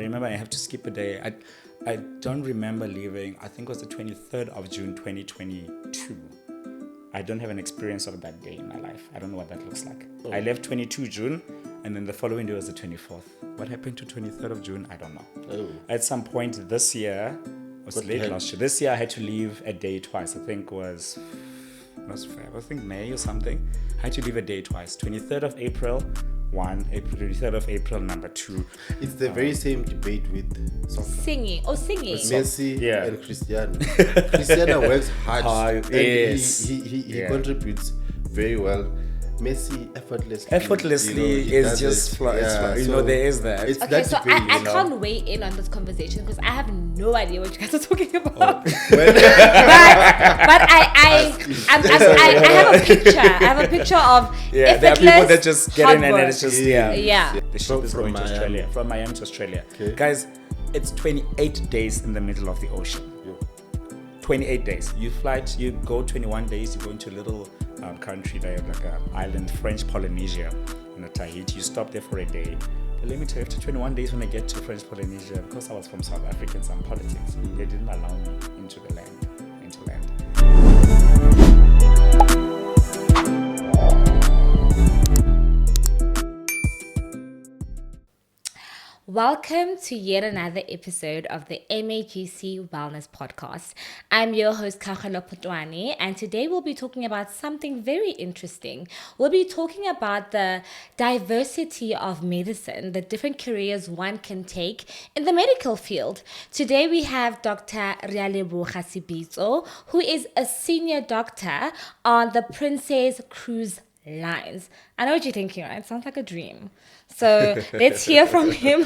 remember I have to skip a day. I don't remember leaving. I think it was the 23rd of June, 2022. I don't have an experience of that day in my life. I don't know what that looks like. I left 22 June, and then the following day was the 24th. What happened to 23rd of June? I don't know. At some point this year, it was late last year. This year I had to leave a day twice. I think May or something. I had to leave a day twice. 23rd of April, 23rd of April, number 2. It's the very same debate with soccer. Singing. Messi and Cristiano. Cristiano works hard and he contributes very well. Messi effortlessly is just flying. There is that. It's okay, so I can't weigh in on this conversation because I have no idea what you guys are talking about. But I have a picture. I have a picture of there are people that just get in and then it's just The ship is going to Australia, from Miami to Australia. Okay. Guys, it's 28 days in the middle of the ocean. 28 days. You go 21 days, you go into a little country there, like an island, French Polynesia, Tahiti. You stop there for a day. But let me tell you, after 21 days when I get to French Polynesia, because I was from South Africa and some politics, they didn't allow me into land. Welcome to yet another episode of the MAGC Wellness Podcast. I'm your host, Makgatho Potwane, and today we'll be talking about something very interesting. We'll be talking about the diversity of medicine, the different careers one can take in the medical field. Today we have Dr. Realeboga Sebitso, who is a senior doctor on the Princess Cruise Lines. I know what you're thinking, right? It sounds like a dream. So let's hear from him.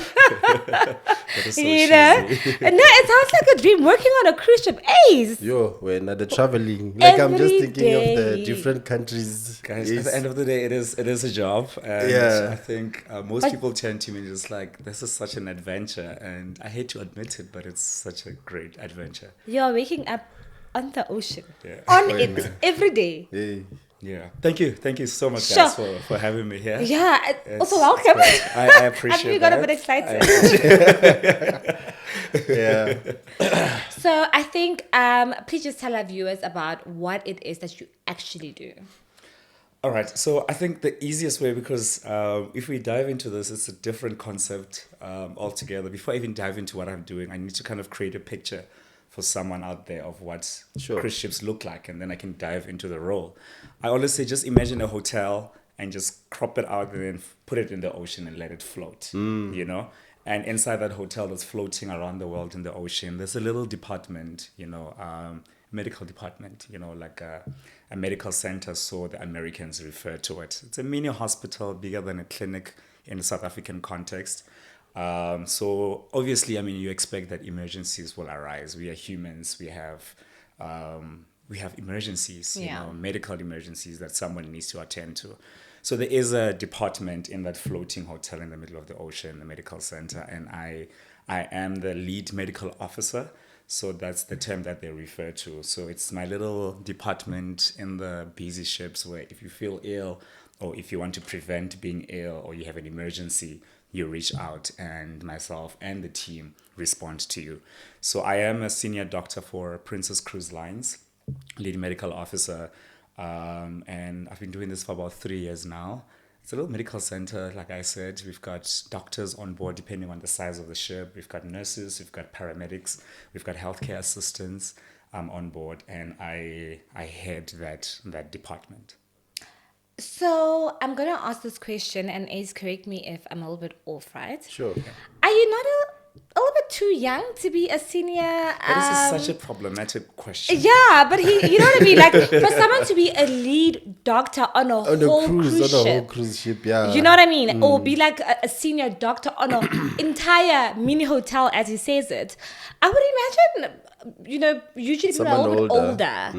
That is so cheesy. No, it sounds like a dream. Working on a cruise ship, ace. When the traveling, like I'm just thinking day. of the different countries. Guys, at the end of the day, it is a job, and I think most people turn to me just like, this is such an adventure, and I hate to admit it, but it's such a great adventure. You're waking up on the ocean, on it every day. Yeah. Thank you so much, guys, for having me here. Yeah. Also, welcome. I appreciate it. You got a bit excited. So I think, please just tell our viewers about what it is that you actually do. All right. So I think the easiest way, because if we dive into this, it's a different concept altogether. Before I even dive into what I'm doing, I need to kind of create a picture for someone out there of what cruise ships look like, and then I can dive into the role. I always say, just imagine a hotel and just crop it out and then put it in the ocean and let it float, And inside that hotel that's floating around the world in the ocean, there's a little department, medical department, like a medical center, so the Americans refer to it. It's a mini hospital, bigger than a clinic in the South African context. So obviously, you expect that emergencies will arise. We are humans. We have emergencies, medical emergencies that someone needs to attend to. So there is a department in that floating hotel in the middle of the ocean, the medical center, and I am the lead medical officer. So that's the term that they refer to. So it's my little department in the busy ships where if you feel ill or if you want to prevent being ill or you have an emergency, you reach out and myself and the team respond to you. So I am a senior doctor for Princess Cruise Lines, lead medical officer, and I've been doing this for about 3 years now. It's a little medical center, like I said. We've got doctors on board depending on the size of the ship. We've got nurses, we've got paramedics, we've got healthcare assistants on board, and I head that department. So I'm going to ask this question, and Ace, correct me if I'm a little bit off, right? Sure. Are you not a little bit too young to be a senior? This is such a problematic question. Yeah, but you know what I mean? Like, for someone to be a lead doctor on a whole cruise ship, yeah. You know what I mean? Or be like a senior doctor on an entire mini hotel, as he says it. I would imagine, usually people are a little bit older.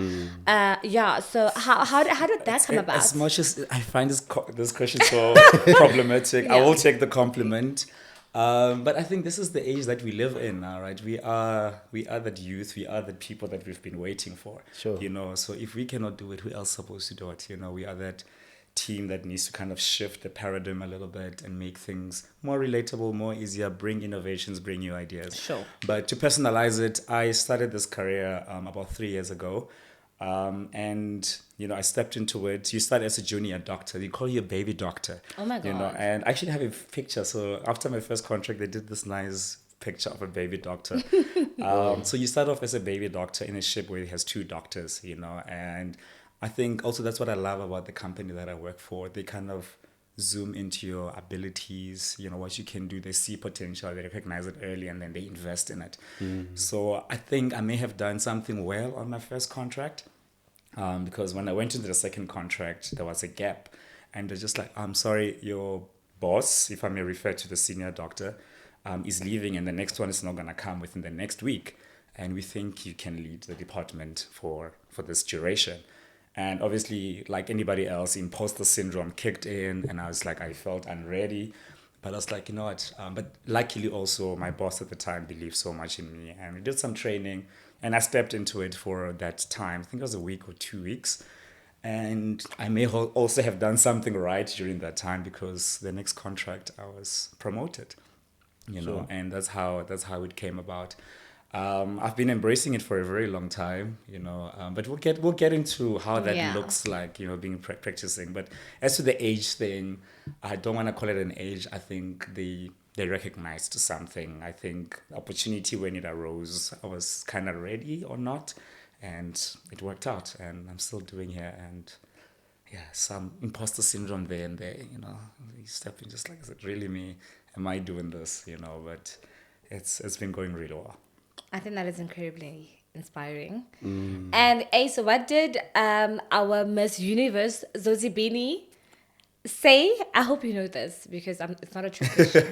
So how did that come about? As much as I find this question so problematic, I will take the compliment. But I think this is the age that we live in now, right? We are that youth, we are the people that we've been waiting for. Sure. So if we cannot do it, who else is supposed to do it? We are that team that needs to kind of shift the paradigm a little bit and make things more relatable, more easier, bring innovations, bring new ideas. Sure. But to personalize it, I started this career about 3 years ago. And, I stepped into it. You start as a junior doctor. They call you a baby doctor. Oh, my God. And I actually have a picture. So after my first contract, they did this nice picture of a baby doctor. So you start off as a baby doctor in a ship where it has 2 doctors, and I think also that's what I love about the company that I work for. They kind of zoom into your abilities, what you can do. They see potential, they recognize it early, and then they invest in it. So I think I may have done something well on my first contract, because when I went into the second contract, there was a gap, and they're just like, I'm sorry, your boss, if I may refer to the senior doctor, is leaving, and the next one is not going to come within the next week, and we think you can lead the department for this duration. And obviously, like anybody else, imposter syndrome kicked in, and I felt unready. But I was like, you know what? But luckily also, my boss at the time believed so much in me, and we did some training, and I stepped into it for that time. I think it was a week or 2 weeks. And I may also have done something right during that time, because the next contract I was promoted, Sure. and that's how it came about. I've been embracing it for a very long time, but we'll get into how that looks like, being practicing. But as to the age thing, I don't want to call it an age. I think they recognized something. I think opportunity, when it arose, I was kind of ready or not, and it worked out, and I'm still doing here. And some imposter syndrome there and there, you step in just like, is it really me? Am I doing this? But it's been going really well. I think that is incredibly inspiring. And Asa, what did our Miss Universe, Zozibini, say? I hope you know this, because it's not a trick question.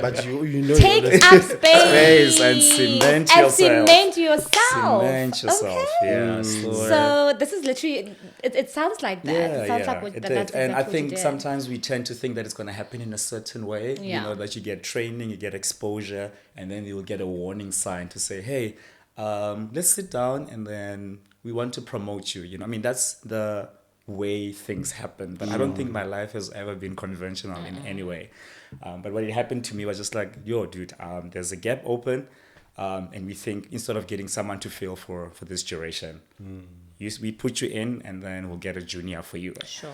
But you know, Take up space and cement yourself. Cement yourself. Okay. Yeah. So this is literally, it sounds like that. It sounds like what, that's exactly and I what think you did. sometimes we tend to think that it's going to happen in a certain way. Yeah. That you get training, you get exposure, and then you'll get a warning sign to say, hey, let's sit down, and then we want to promote you. That's the way things happen. But I don't think my life has ever been conventional in any way. But what it happened to me was just like, yo, dude, there's a gap open, and we think instead of getting someone to fill for this duration, we put you in, and then we'll get a junior for you. Sure.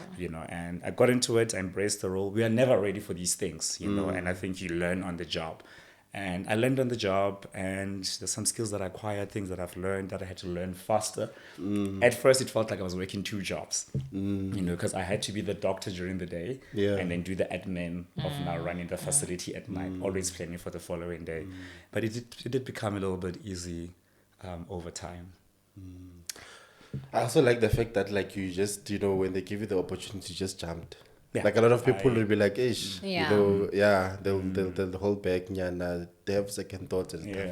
And I got into it, I embraced the role. We are never ready for these things, and I think you learn on the job. And I learned on the job, and there's some skills that I acquired, things that I've learned that I had to learn faster. At first, it felt like I was working 2 jobs, because I had to be the doctor during the day, and then do the admin of now running the facility at night, always planning for the following day. But it did become a little bit easy over time. I also like the fact that, like, you just, when they give you the opportunity, you just jumped. Yeah. Like, a lot of people will be like, ish, Yeah. they'll hold back, and they have second thoughts and stuff.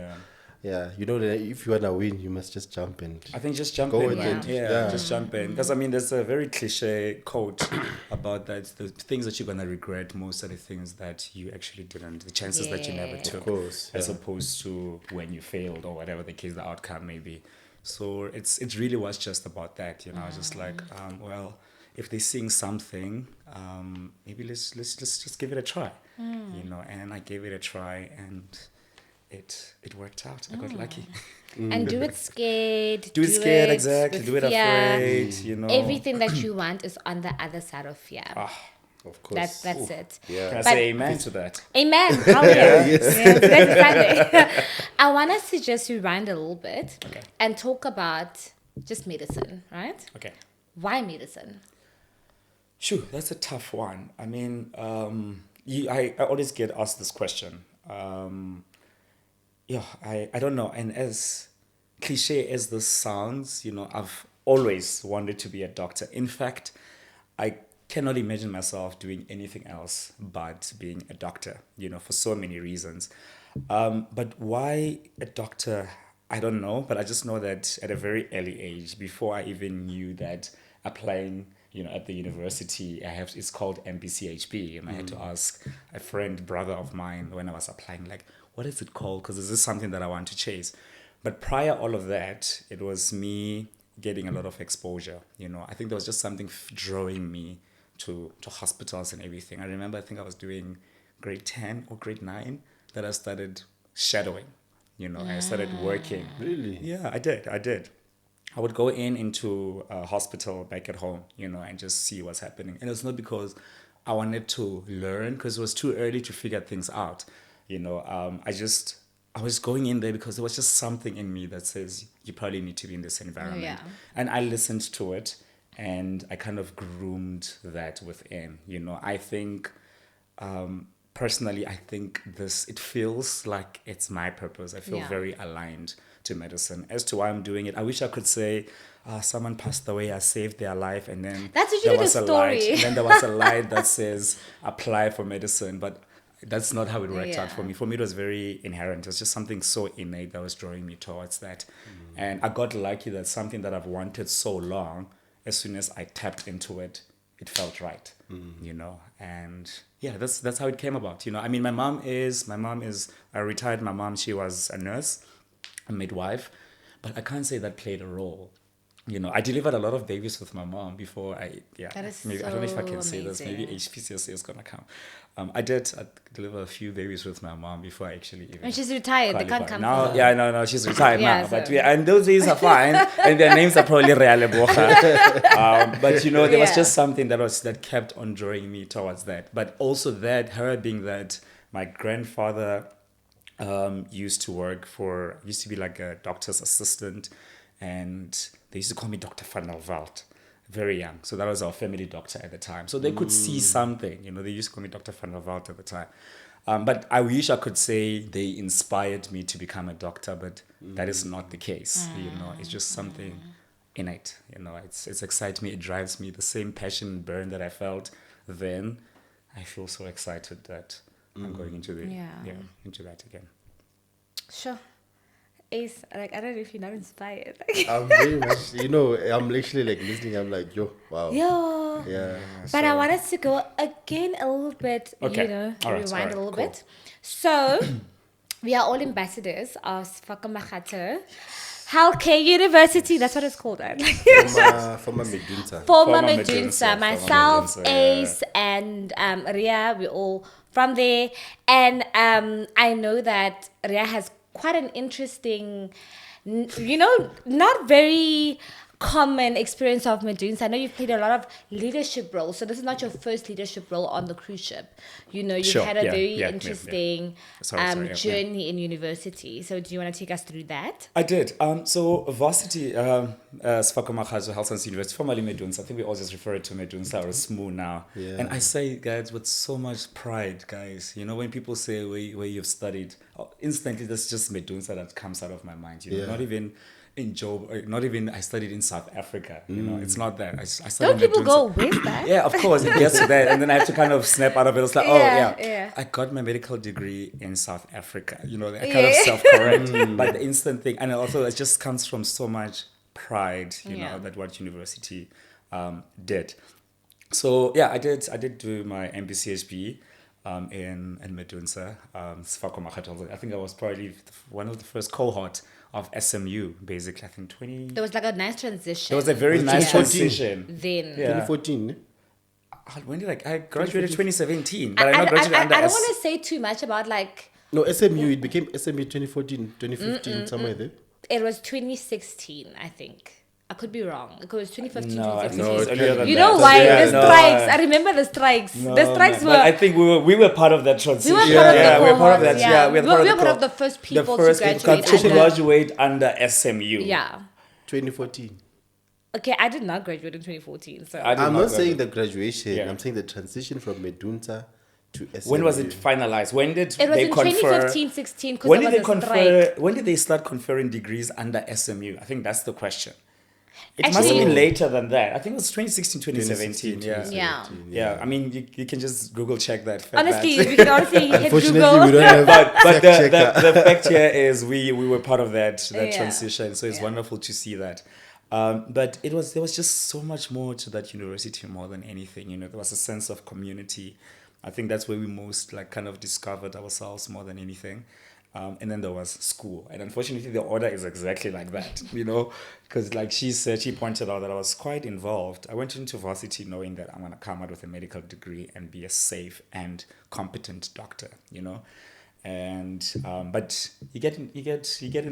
Yeah. That if you want to win, you must just jump in. I think just jump Go in. with it. Just jump in. Because, there's a very cliche quote about that. The things that you're going to regret most are the things that you actually didn't, the chances that you never took. Of course. As opposed to when you failed, or whatever the case, the outcome may be. So it really was just about that, just like, well, if they're seeing something, maybe let's just give it a try, and I gave it a try, and it worked out. I got lucky. And do it scared. Do it scared, exactly. with Do it fear. afraid, Everything that you want is on the other side of fear. Of course. That's it. Yeah. Can I But- say amen to that? Amen. Hallelujah. Yes, that's Sunday. I want us to just rewind a little bit and talk about just medicine, right? Okay. Why medicine? Sure, that's a tough one. I always get asked this question. I don't know. And as cliche as this sounds, I've always wanted to be a doctor. In fact, I cannot imagine myself doing anything else but being a doctor, for so many reasons. But why a doctor? I don't know, but I just know that at a very early age, before I even knew that applying, at the university, it's called MPCHB, and I had to ask a brother of mine when I was applying, like, what is it called? Because this is something that I want to chase. But prior all of that, it was me getting a lot of exposure. I think there was just something drawing me to hospitals and everything. I remember, I think I was doing grade 10 or grade 9 that I started shadowing. I started working. Really? Yeah, I did. I would go into a hospital back at home, and just see what's happening. And it's not because I wanted to learn, because it was too early to figure things out. I was going in there because there was just something in me that says you probably need to be in this environment. Yeah. And I listened to it, and I kind of groomed that within. I think, personally, I think it feels like it's my purpose. I feel Yeah. very aligned to medicine. As to why I'm doing it, I wish I could say, someone passed away, I saved their life, and then That's usually there was the a story. light, and then there was a light that says apply for medicine. But that's not how it worked out Yeah. for me. For me, it was very inherent. It was just something so innate that was drawing me towards that. And I got lucky that something that I've wanted so long, as soon as I tapped into it, it felt right. And yeah, that's how it came about. I mean, my mom is a retired. My mom, she was a nurse, a midwife, but I can't say that played a role. I delivered a lot of babies with my mom before That is maybe I don't know if I can so say this. Maybe amazing. HPCSA is gonna come. I deliver a few babies with my mom before I actually even. And she's retired. They can't qualified. come. Now. for- Yeah, no, she's retired Yeah, now. But so- and those days are fine, and their names are probably Realeboga. But there was Yeah. just something that kept on drawing me towards that. But also that her being that my grandfather used to be like a doctor's assistant, and they used to call me Dr. Van der Walt, very young. So that was our family doctor at the time. So they could see something, they used to call me Dr. Van der Walt at the time. But I wish I could say they inspired me to become a doctor, but that is not the case. It's just something innate. It excites me, it drives me. The same passion and burn that I felt then, I feel so excited that I'm going into into that again. Sure. Ace, I don't know if you're not inspired. I'm very much, I'm literally like listening. I'm like, yo, wow. Yo. Yeah. But I wanted to go again a little bit, Okay. All right, rewind a little cool. bit. So, we are all ambassadors of Sefako Makgatho Healthcare University. That's what it's called, right? Former Medunsa. Former Former Medunsa. Medunsa, Myself, former Medunsa, yeah. Ace, and Ria, we're all from there. And I know that Ria has quite an interesting, not very common experience of Medunsa. I know you've played a lot of leadership roles, so this is not your first leadership role on the cruise ship. You've Sure, had a yeah, very yeah, interesting Sorry, journey in university. So do you want to take us through that? I did. So varsity, Sefako Makgatho Health Science University, formerly Medunsa. I think we all just refer it to Medunsa or SMU now. Yeah. And I say, guys, with so much pride, guys. When people say where you've studied, instantly that's just Medunsa that comes out of my mind. Yeah. Not even in Job, not even I studied in South Africa. It's not that. I studied Don't people Medunsa. go, where's that? Yeah, of course, it gets to that. And then I have to kind of snap out of it. It's like, Yeah. I got my medical degree in South Africa. I kind of self-correct. But the instant thing, and also it just comes from so much pride, that what university did. So, yeah, I did do my MBCHB in Medunsa, Sefako Makgatho. I think I was probably one of the first cohort of SMU, basically. I think 20... There was like a nice transition. There was a very nice 2014. transition. Then. Yeah. 2014. When did I graduated 2017, but I not graduated I under don't want to say too much about No, SMU, it became SMU 2014, 2015, somewhere there. it was 2016, I think. I could be wrong. It was 2015, No, I think 2016. it's earlier than You that. know why? Yeah, The no, strikes. I remember the strikes. The strikes man. were... But I think we were part of that transition. We were part of the we were part of cohort, that. yeah. Yeah, we were part of of the first people the first to people graduate to under- graduate under SMU. Yeah. 2014. Okay, I did not graduate in 2014. So I did I'm not not saying graduate. the graduation. Yeah. I'm saying the transition from Medunsa to SMU. When was it finalized? When did it was they in confer? 2015, 16 because When there did was they a confer? strike. When did they start conferring degrees under SMU? I think that's the question. It must Actually- have been later than that. I think it was 2016, 2017. 2016, Yeah. Yeah. Yeah, I mean, you can just Google check that. fact Honestly, that- we can honestly hit Unfortunately, Google. we don't have but fact the checker. fact here is we were part of that Yeah. transition, so it's Yeah. wonderful to see that. But there was just so much more to that university more than anything. There was a sense of community. I think that's where we most kind of discovered ourselves more than anything. And then there was school. And unfortunately, the order is exactly like that, you know, because like she said, she pointed out that I was quite involved. I went into varsity knowing that I'm going to come out with a medical degree and be a safe and competent doctor, you know. And but you get in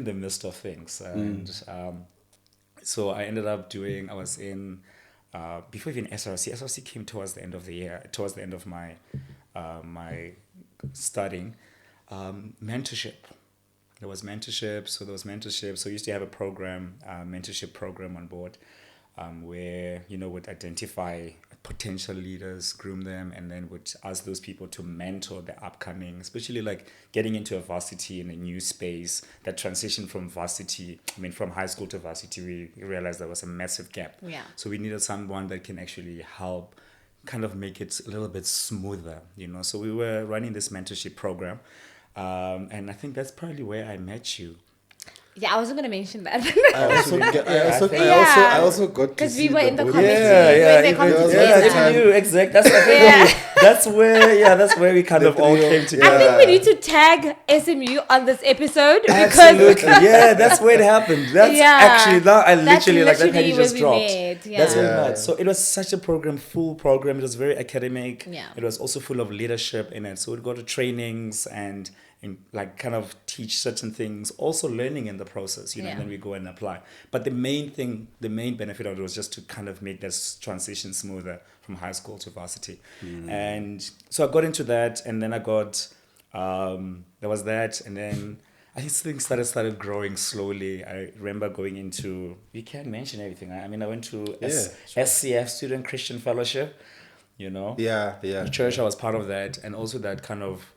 the midst of things, and so I ended up doing. I was in before even SRC. SRC came towards the end of the year, towards the end of my my studying. Mentorship. There was mentorship. So there was mentorship. So we used to have a program, mentorship program on board, where would identify potential leaders, groom them, and then would ask those people to mentor the upcoming, especially like getting into a varsity in a new space. That transition from varsity, from high school to varsity, we realized there was a massive gap. Yeah. So we needed someone that can actually help kind of make it a little bit smoother, So we were running this mentorship program. And I think that's probably where I met you. Yeah, I wasn't going to mention that. I also got to because see we were in the body. committee. Even you, exactly. That's where we kind of all came together. I think we need to tag SMU on this episode because absolutely, yeah, that's where it happened. That's actually now I literally like that penny just dropped. That's what it was. So it was such a full program. It was very academic. Yeah. It was also full of leadership in it. So we'd go to trainings and like kind of teach certain things, also learning in the process, and then we go and apply. But the main benefit of it was just to kind of make this transition smoother from high school to varsity. And so I got into that, and then I got, there was that, and then I think things started growing slowly. I remember going into, you can't mention everything. I went to SCF, Student Christian Fellowship, The church, I was part of that, and also that kind of,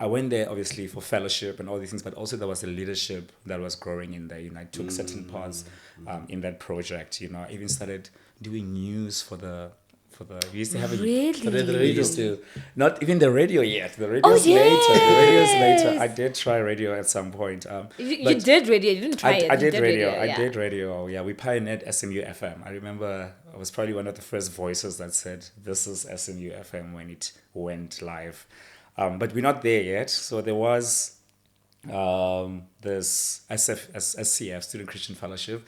I went there obviously for fellowship and all these things, but also there was a leadership that was growing in there. I took certain parts in that project. I even started doing news for the. We used to have really? Not even the radio yet. The radio's later. The radio's later. I did try radio at some point. You did radio. You didn't try it. I did radio. I did radio. Yeah, we pioneered SMU FM. I remember I was probably one of the first voices that said, "This is SMU FM" when it went live. But we're not there yet. So there was this SCF, Student Christian Fellowship.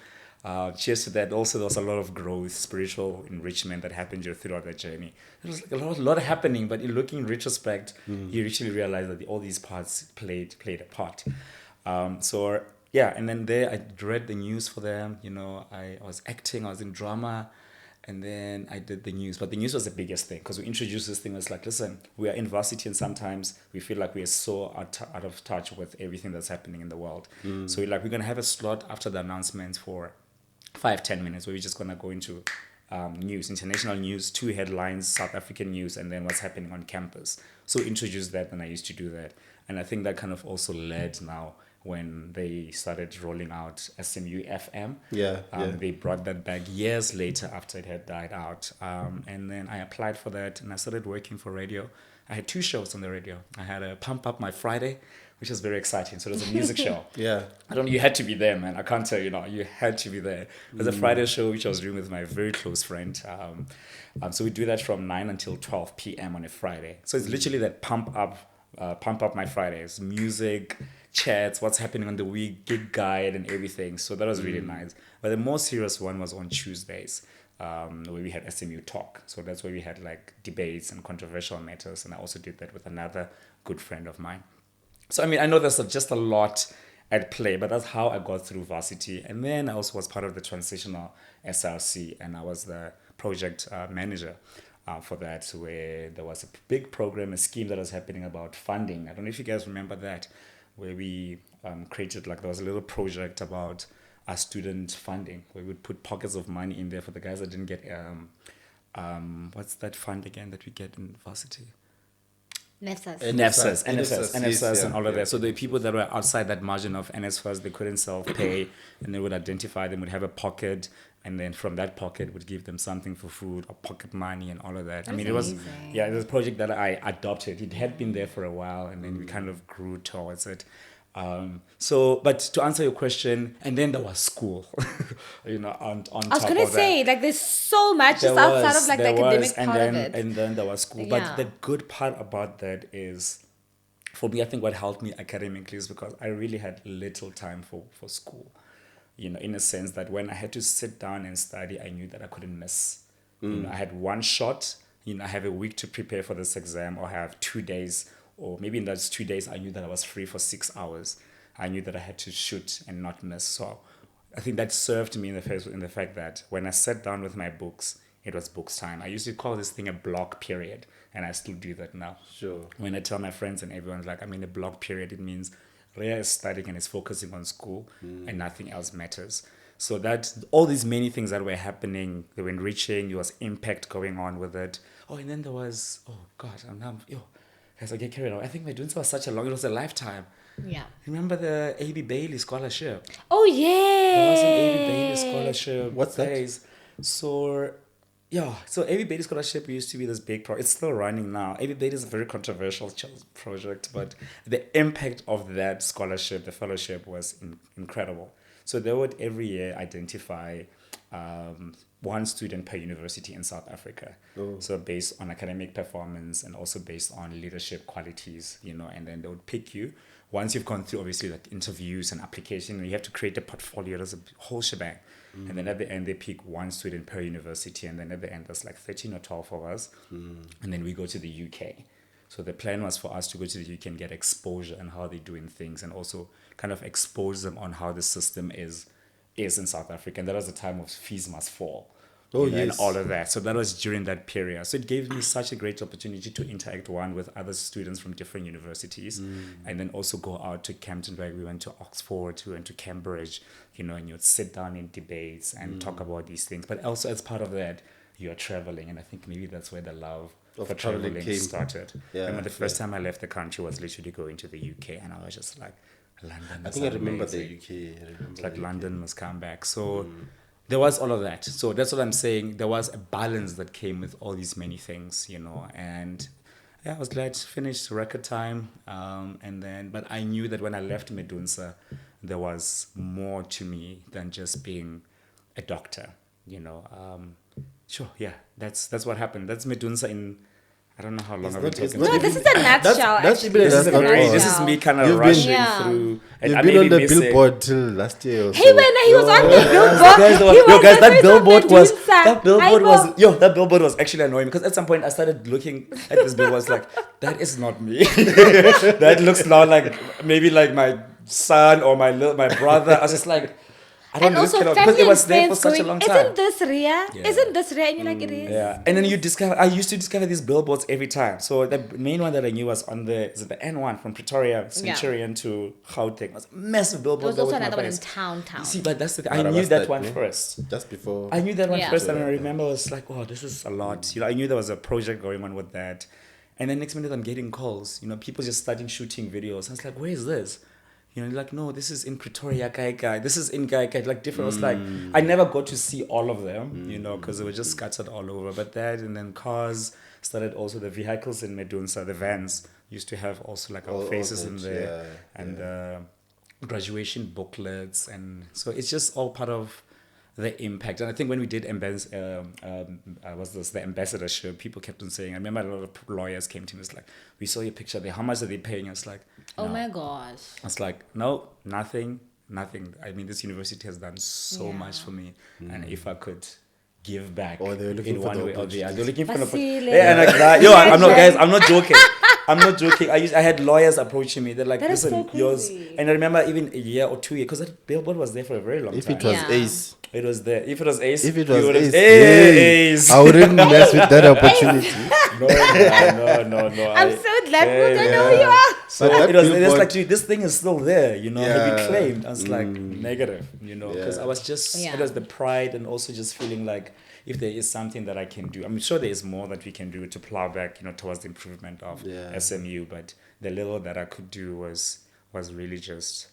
Cheers to that. Also, there was a lot of growth, spiritual enrichment that happened throughout that journey. There was like a lot happening, but in looking in retrospect, you actually realize that all these parts played a part. And then there I read the news for them. I was acting, I was in drama. And then I did the news. But the news was the biggest thing because we introduced this thing as like, listen, we are in varsity and sometimes we feel like we are so out of touch with everything that's happening in the world. So we're going to have a slot after the announcements for 5-10 minutes where we're just going to go into news, international news, 2 headlines, South African news, and then what's happening on campus. So introduce that, and I used to do that. And I think that kind of also led now when they started rolling out SMU FM. They brought that back years later after it had died out. And then I applied for that and I started working for radio. I had 2 shows on the radio. I had a Pump Up My Friday, which was very exciting. So it was a music show. You had to be there, man. I can't tell you, you had to be there. It was a Friday show, which I was doing with my very close friend. So we do that from 9 until 12 p.m. on a Friday. So it's literally that Pump Up My Fridays, music, chats, what's happening on the week, gig guide and everything. So that was really nice. But the more serious one was on Tuesdays, where we had SMU Talk. So that's where we had like debates and controversial matters. And I also did that with another good friend of mine. So, I know there's just a lot at play, but that's how I got through varsity. And then I also was part of the transitional SRC, and I was the project manager for that, where there was a big program, a scheme that was happening about funding. I don't know if you guys remember that, where we created, there was a little project about our student funding, where we would put pockets of money in there for the guys that didn't get, what's that fund again that we get in varsity? NSFAS and all of that. So the people that were outside that margin of NSFAS, they couldn't self-pay, and they would identify them, would have a pocket, and then from that pocket would give them something for food or pocket money and all of that. That's it was amazing. it was a project that I adopted. It had been there for a while, and then we kind of grew towards it. But to answer your question, and then there was school, on top of that. I was going to say, there's so much just outside of the academic part of it. And then there was school. Yeah. But the good part about that is for me, I think what helped me academically is because I really had little time for school. In a sense that when I had to sit down and study, I knew that I couldn't miss. I had one shot. I have a week to prepare for this exam, or I have 2 days, or maybe in those 2 days, I knew that I was free for 6 hours. I knew that I had to shoot and not miss. So I think that served me in the fact that when I sat down with my books, it was books time. I used to call this thing a block period, and I still do that now. Sure. When I tell my friends and everyone's like, I'm in a block period, it means Rhea is studying and is focusing on school and nothing else matters. So that all these many things that were happening, they were enriching, there was impact going on with it. Oh, and then there was, oh God, guys, I get carried away. I think Medunsa was such a long, it was a lifetime. Yeah. Remember the A.B. Bailey scholarship? Oh, yeah. There was an A.B. Bailey scholarship. What's that? Days. So A.B. Bailey scholarship used to be this big project. It's still running now. A.B. Bailey is a very controversial project, but the impact of that scholarship, the fellowship, was incredible. So they would every year identify one student per university in South Africa. Oh. So based on academic performance and also based on leadership qualities, and then they would pick you. Once you've gone through, obviously, like interviews and application, you have to create a portfolio. There's a whole shebang. And then at the end, they pick one student per university. And then at the end, there's like 13 or 12 of us. And then we go to the UK. So the plan was for us to go to the UK and get exposure on how they're doing things, and also kind of expose them on how the system is in South Africa. And that was the time of fees must fall. Oh, And yes. all of that. So that was during that period. So it gave me such a great opportunity to interact, one, with other students from different universities, and then also go out to Camptonburg. We went to Oxford, we went to Cambridge, and you'd sit down in debates and talk about these things. But also as part of that, you're traveling. And I think maybe that's where the love for traveling traveling came. started. Yeah, Remember the first time I left the country was literally going to the UK, and I was just like, London. I is think I remember amazing. the UK. I remember It's like the UK. London must come back. So there was all of that. So that's what I'm saying. There was a balance that came with all these many things, and yeah, I was glad to finish record time. But I knew that when I left Medunsa, there was more to me than just being a doctor, Sure, yeah, that's what happened. That's Medunsa in, I don't know how long I've been it's talking. not No, this is a nutshell. that's actually. even This is, That's not all. this is me kind of You've been- rushing Yeah. through. And You've I been may on the missing- Billboard till last year or so. He was on the Billboard. Guys, He was guys, the that face of billboard was Medusa. that billboard I was know. that billboard was actually annoying because at some point I started looking at this billboard. I was like, that is not me. That looks now like maybe like my son or my brother. I was just like, I don't And know, this also cannot- family because it was and there for friends such a going, long time. isn't this Ria? Yeah. Isn't this Ria? And you're like, it is. Yeah, and then I used to discover these billboards every time. So the main one that I knew was on the N1 from Pretoria, Centurion to Gauteng. It was a massive There billboard. was also there with my another one in face. town. You see, but that's the thing. I Mara, knew what's that that, one no? first. Just before. I knew that one Yeah. first, and I remember I was like, "Wow, this is a lot." I knew there was a project going on with that, and then next minute I'm getting calls. People just starting shooting videos. I was like, "Where is this?" Like, no, this is in Pretoria, Guy. This is in Guy, like different. I was like, I never got to see all of them, because they were just scattered all over. But that, and then cars started also, the vehicles in Medunsa, the vans used to have also like our All faces that, in there, yeah, and graduation booklets, and so it's just all part of the impact. And I think when we did the ambassadorship, people kept on saying, I remember a lot of lawyers came to me, it's like, we saw your picture there, how much are they paying? I was like, Oh no. my gosh. I was like, no, nothing. I mean, this university has done so Yeah. much for me, and if I could give back Or they were looking in for one the way or the other, opportunity. they're looking for an opportunity. Basile. Yeah, and like that. I'm not, guys. I'm not joking. I'm not joking. I had lawyers approaching me. They're like, That is listen, so yours. crazy. And I remember even a year or 2 years, because that billboard was there for a very long If time. it was Yeah. Ace. It was there. If it was Ace, If it you was would have- Ace. Hey, Ace. I wouldn't mess with that opportunity. No. I'm so glad we don't know who you are. So But that it was billboard- like, dude, this thing is still there, have you Yeah. claimed? I was like, negative, because Yeah. I was just, Yeah. it was the pride and also just feeling like if there is something that I can do, I'm sure there is more that we can do to plow back, towards the improvement of Yeah. SMU, but the little that I could do was really just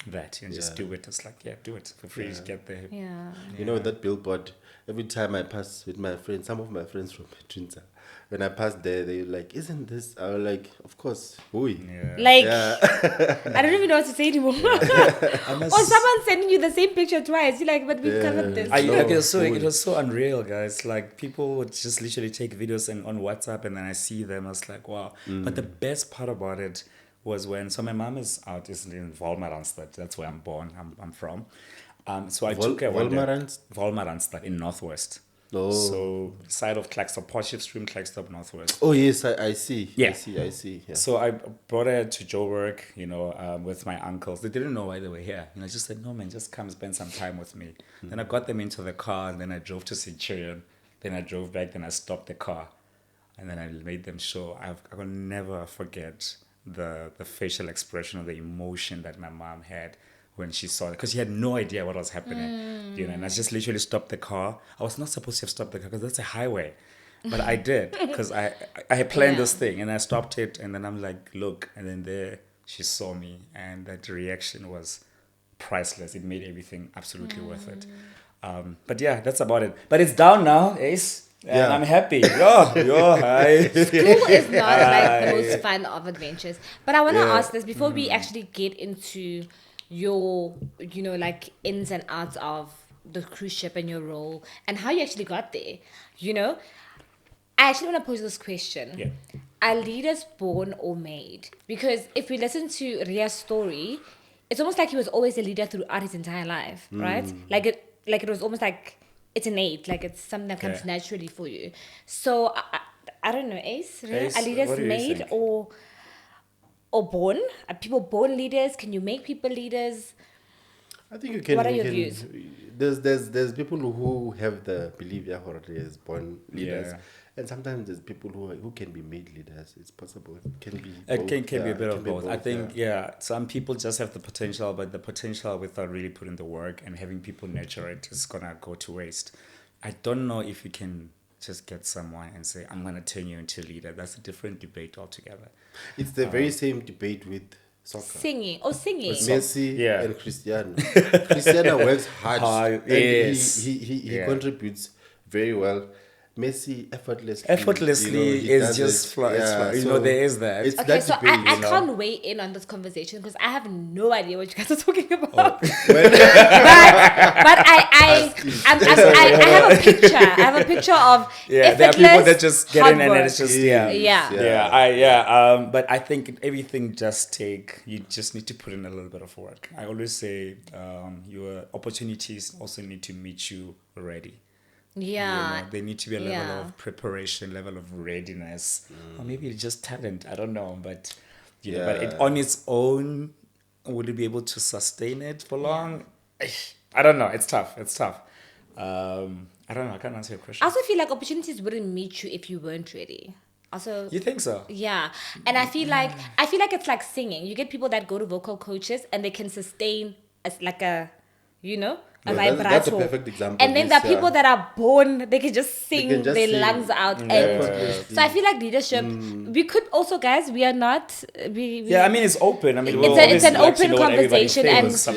that, and just Yeah. do it. It's like, yeah, do it for free, just get there. Yeah. You know, that billboard, every time I pass with my friends, some of my friends from Petrinza, when I pass there, they were like, isn't this? I was like, of course. Oi. Yeah. Like, Yeah. I don't even know what to say anymore. I must- Or someone sending you the same picture twice. You're like, but we've covered this. Like, it Cool. was so unreal, guys. Like, people would just literally take videos on WhatsApp, and then I see them. I was like, wow. But the best part about it, was when, so my mom is in Volmaranstad. That's where I'm born. I'm from. So I took her one day. Volmaranstad in Northwest. Oh. So side of Clackstop, Potchefstroom, Clackstop, Northwest. Oh yes, I see. Yeah. I see. Yeah. So I brought her to Joburg, with my uncles. They didn't know why they were here. I just said, no man, just come spend some time with me. Then I got them into the car, and then I drove to Centurion. Then I drove back, then I stopped the car. And then I made them show. I will never forget the facial expression or the emotion that my mom had when she saw it, because she had no idea what was happening. And I just literally stopped the car. I was not supposed to have stopped the car because that's a highway, but I did, because I had planned this thing, and I stopped it, and then I'm like, look, and then there she saw me, and that reaction was priceless. It made everything absolutely worth it. But yeah, that's about it. But it's down now, Ace. And I'm happy. Hi. School is not like the most fun of adventures. But I want to ask this before we actually get into your, like ins and outs of the cruise ship and your role and how you actually got there. I actually want to pose this question. Yeah. Are leaders born or made? Because if we listen to Ria's story, it's almost like he was always a leader throughout his entire life, right? Like it was almost like it's innate, like it's something that comes naturally for you. So I don't know, Ace, Ria, Ace, are leaders what do you made think? or born? Are people born leaders? Can you make people leaders? I think you can. What are your views? There's people who have the belief already as born leaders, Yeah. and sometimes there's people who can be made leaders. It's possible. It can be. It both, can be a bit it of can be both. I think, some people just have the potential, but the potential without really putting the work and having people nurture it is going to go to waste. I don't know if you can just get someone and say, I'm going to turn you into a leader. That's a different debate altogether. It's the very same debate with soccer. Singing. Messi Yeah. and Cristiano. Cristiano works hard, and yes. he contributes very well. Messi effortlessly he is does just it. fly. So there is that. It's Okay, that so debate, I can't weigh in on this conversation because I have no idea what you guys are talking about. but I have a picture. I have a picture of there are people that just get in and hard it's just Yeah. but I think everything you just need to put in a little bit of work. I always say your opportunities also need to meet you already. Yeah. There need to be a level of preparation, level of readiness, or maybe it's just talent. I don't know, but but it on its own, would it be able to sustain it for long? I don't know. It's tough. I don't know. I can't answer your question. I also feel like opportunities wouldn't meet you if you weren't ready. Also, You think so? yeah, and I feel like it's like singing. You get people that go to vocal coaches and they can sustain as like a vibrato. That's a perfect example. And then there are people that are born, they can just sing can just their sing. lungs out. Effortlessly. So I feel like leadership, we could also, guys, we are not. Yeah, I mean it's open. I mean It's an open conversation and it's so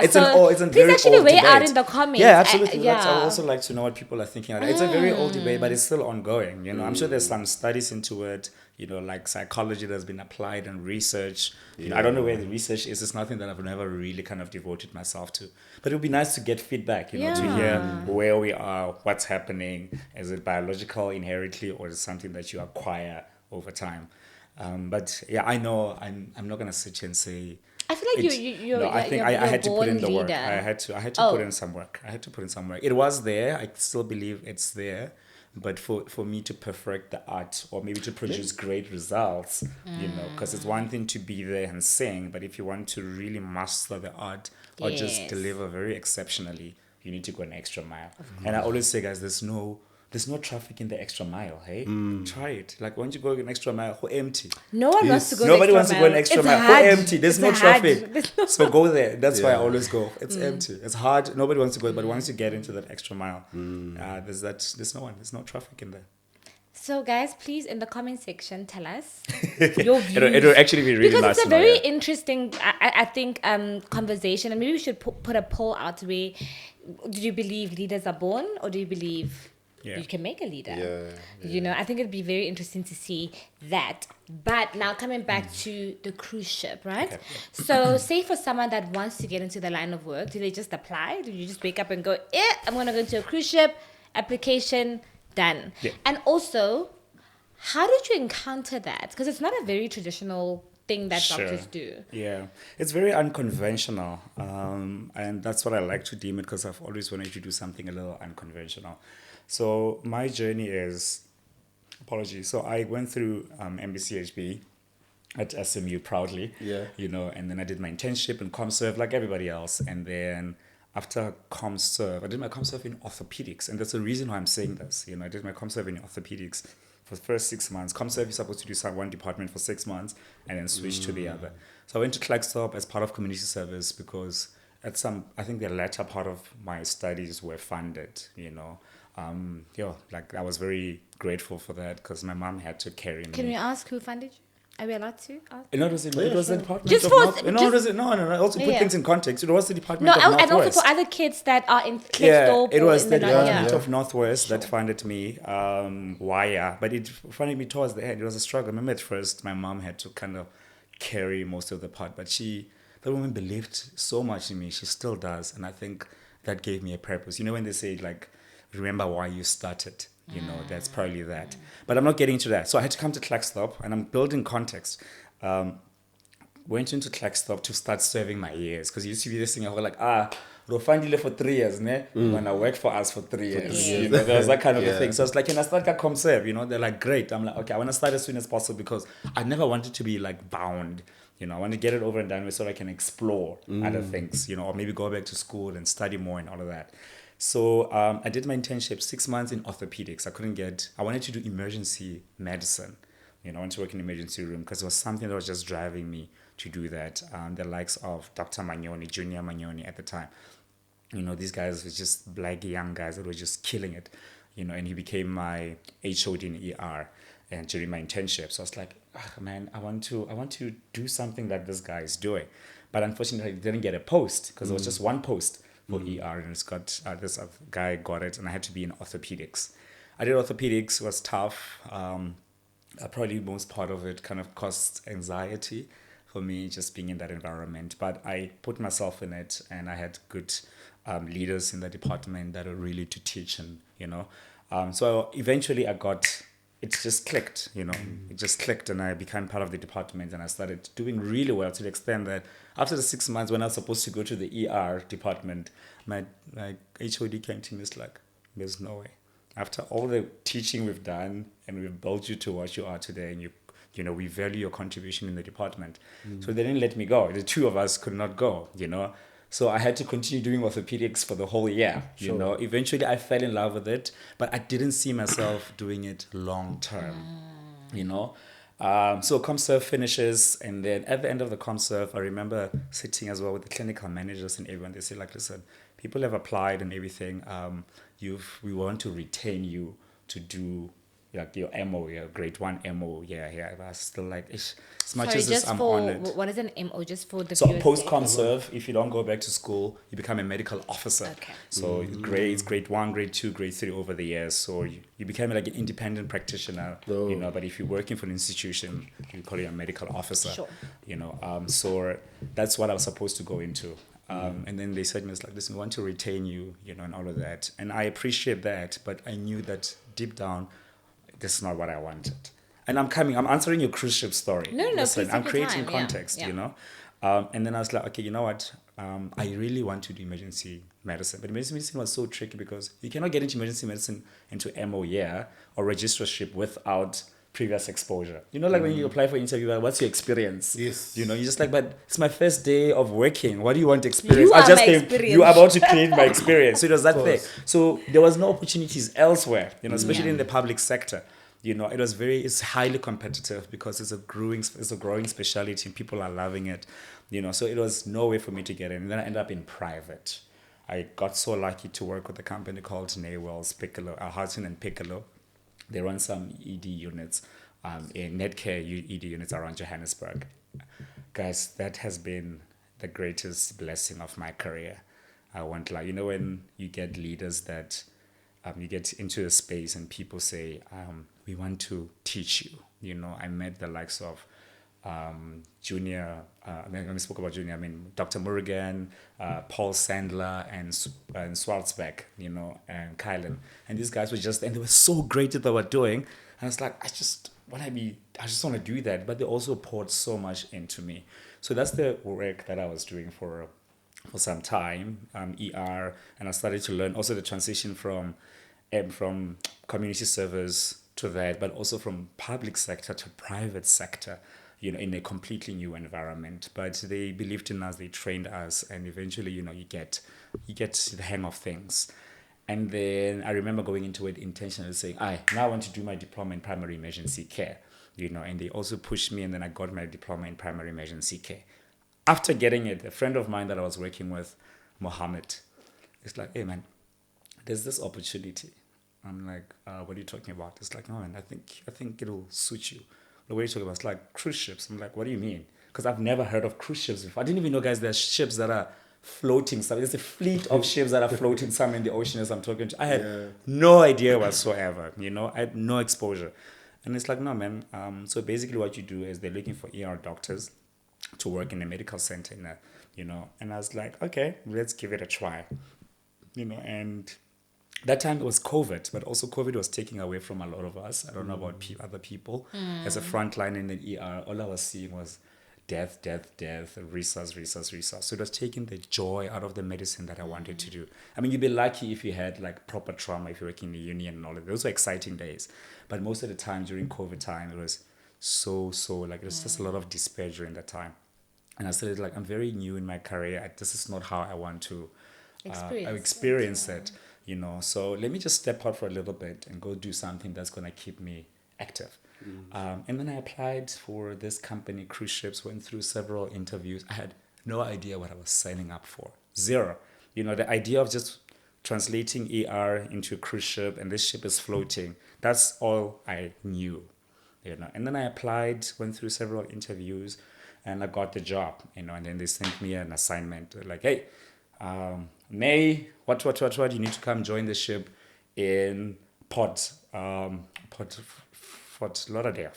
it's a please very actually old weigh out debate. in the comments. Yeah, absolutely. I I would also like to know what people are thinking. It's a very old debate, but it's still ongoing. I'm sure there's some studies into it. Like psychology that's been applied and research. I don't know where the research is. It's nothing that I've never really kind of devoted myself to. But it would be nice to get feedback, to hear where we are, what's happening. Is it biological inherently, or is it something that you acquire over time? But yeah, I know I'm not gonna sit here and say. I feel like you're I think I had to put in the work. leader. I had to put in some work. It was there. I still believe it's there. But for me to perfect the art or maybe to produce great results, because it's one thing to be there and sing, but if you want to really master the art or just deliver very exceptionally, you need to go an extra mile. And I always say, guys, there's no traffic in the extra mile. Hey, try it. Like, why don't you go an extra mile? Go empty. No one wants to go. Nobody wants to go an extra mile. Go empty. There's no traffic. So go there. That's why I always go. It's empty. It's hard. Nobody wants to go, but once you get into that extra mile, there's no one. There's no traffic in there. So, guys, please in the comment section tell us your views. It'll actually be really because nice. It's a very interesting, I think, conversation, and maybe we should put a poll out where do you believe leaders are born, or do you believe you can make a leader? I think it'd be very interesting to see that. But now coming back to the cruise ship, right? Okay. So say for someone that wants to get into the line of work, do they just apply? Do you just wake up and go, I'm going to go into a cruise ship, application, done? Yeah. And also, how did you encounter that? Because it's not a very traditional thing that Sure. doctors do. Yeah, it's very unconventional, and that's what I like to deem it because I've always wanted to do something a little unconventional. So my journey is, apologies. So I went through MBCHB at SMU proudly, Yeah. and then I did my internship in ComServe like everybody else, and then after ComServe, I did my ComServe in orthopedics, and that's the reason why I'm saying this. I did my ComServe in orthopedics for the first 6 months. ComServe is supposed to do one department for 6 months and then switch to the other. So I went to Klerksdorp as part of community service because I think the latter part of my studies were funded, like I was very grateful for that because my mom had to carry me. Can we ask who funded you? Are we allowed to ask? No, it was the department Just of for- North. No, just- it was no. Also put Yeah. things in context. It was the department No, of and also Northwest. for other kids that are in Yeah, Klerksdorp it or was in the the department yeah. of Northwest that funded me. Wire, but it funded me towards the end. It was a struggle. I remember at first, my mom had to kind of carry most of the part, but that woman believed so much in me. She still does, and I think that gave me a purpose. When they say like, remember why you started. That's probably that. But I'm not getting into that. So I had to come to Klerksdorp, and I'm building context. Went into Klerksdorp to start serving my years because it used to be this thing. I was like, we'll find you for 3 years, ne? Gonna work for us for 3 years. years. There was that kind of a Yeah. thing. So I was like, can I start at ComServe? They're like, great. I'm like, okay, I want to start as soon as possible because I never wanted to be like bound. I want to get it over and done with so I can explore other things, or maybe go back to school and study more and all of that. So I did my internship 6 months in orthopedics. I wanted to do emergency medicine. I wanted to work in the emergency room because it was something that was just driving me to do that. The likes of Dr. Magnoni, Junior Magnoni at the time. These guys were just black young guys that were just killing it. And he became my HOD in ER and during my internship. So I was like, man, I want to do something that this guy is doing. But unfortunately, I didn't get a post because there was just one post for ER and it's got this other guy got it and I had to be in orthopedics. I did orthopedics, was tough. Probably most part of it kind of caused anxiety for me just being in that environment. But I put myself in it and I had good leaders in the department that were really to teach and, so eventually it just clicked, it just clicked and I became part of the department and I started doing really well to the extent that after the 6 months when I was supposed to go to the ER department, my HOD came to me, it's like, there's no way. After all the teaching we've done and we've built you to what you are today and we value your contribution in the department. So they didn't let me go. The two of us could not go, So I had to continue doing orthopedics for the whole year, Eventually I fell in love with it, but I didn't see myself doing it long term, So ComServe finishes and then at the end of the ComServe, I remember sitting as well with the clinical managers and everyone. They say like, listen, people have applied and everything. We want to retain you to do like your MO, your grade 1 MO. Yeah. I was still like, as much Sorry, as this, just I'm for honored. what is an MO? Just for the So viewers' post sake. ComServe, if you don't go back to school, you become a medical officer. Okay. So grade 1, grade 2, grade 3 over the years. So you became like an independent practitioner, but if you're working for an institution, you call it a medical officer. Sure. So that's what I was supposed to go into. And then they said to me, it's like, listen, we want to retain you, and all of that. And I appreciate that, but I knew that deep down, this is not what I wanted. And I'm answering your cruise ship story. No, Listen, please I'm take your creating time. Yeah, context, yeah. And then I was like, okay, you know what? I really want to do emergency medicine. But emergency medicine was so tricky because you cannot get into emergency medicine into MO year or registrarship without previous exposure. Like when you apply for interview, like, what's your experience? Yes. You're just like, but it's my first day of working. What do you want experience? You are my experience. You are about to create my experience. So it was that thing. So there was no opportunities elsewhere, especially in the public sector. It's highly competitive because it's a growing specialty and people are loving it, so it was no way for me to get in. And then I ended up in private. I got so lucky to work with a company called Naywell's Piccolo, Hudson and Piccolo. They run some ED units, in Netcare ED units around Johannesburg. Guys, that has been the greatest blessing of my career. I want when you get leaders that you get into a space and people say, we want to teach you. I met the likes of Junior, when we spoke about Junior, I mean Dr. Murugan, Paul Sandler, and Swartzbeck, and Kylan. And these guys were and they were so great at what they were doing. And I was like, I just want to do that. But they also poured so much into me. So that's the work that I was doing for some time, ER, and I started to learn also the transition from community service to that, but also from public sector to private sector, in a completely new environment. But they believed in us, they trained us, and eventually, you get the hang of things. And then I remember going into it intentionally saying, now I want to do my diploma in primary emergency care, and they also pushed me, and then I got my diploma in primary emergency care. After getting it, a friend of mine that I was working with, Mohammed, is like, hey man, there's this opportunity. I'm like, what are you talking about? It's like, no man, I think it'll suit you. The way you talking about, it's like cruise ships. I'm like, what do you mean? Because I've never heard of cruise ships before. I didn't even know, guys, there's ships that are floating. So there's a fleet of ships that are floating somewhere in the ocean as I'm talking to. I had no idea whatsoever, I had no exposure. And it's like, no man. So basically what you do is they're looking for ER doctors to work in a medical center, and I was like, okay, let's give it a try, and that time it was COVID, but also COVID was taking away from a lot of us. I don't know about other people. As a frontline in the ER, all I was seeing was death, resource. So it was taking the joy out of the medicine that I wanted to do. I mean, you'd be lucky if you had like proper trauma, if you work in the union and all of those were exciting days. But most of the time during COVID time, it was so like there's just a lot of despair during that time. And I said, like, I'm very new in my career. This is not how I want to experience it, So let me just step out for a little bit and go do something that's going to keep me active. And then I applied for this company, cruise ships, went through several interviews. I had no idea what I was signing up for. Zero. The idea of just translating ER into a cruise ship and this ship is floating, that's all I knew. And then I applied, went through several interviews, and I got the job, and then they sent me an assignment. They're like, hey, May, what, you need to come join the ship in Fort Lauderdale.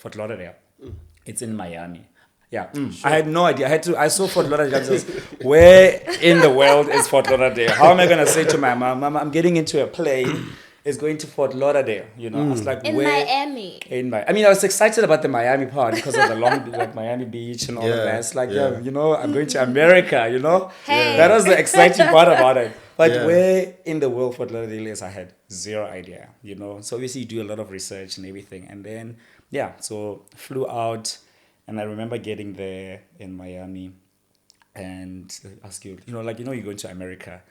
It's in Miami. Yeah, sure. I had no idea. I saw Fort Lauderdale. I was, where in the world is Fort Lauderdale? How am I going to say to my mom, I'm getting into a plane. Is going to Fort Lauderdale, I was like, Miami. I was excited about the Miami part because of the long, like Miami Beach and all of that. It's like, I'm going to America, Hey. That was the exciting part about it. But where in the world Fort Lauderdale is, I had zero idea, So obviously you do a lot of research and everything. And then, so flew out, and I remember getting there in Miami, and they ask you, you're going to America.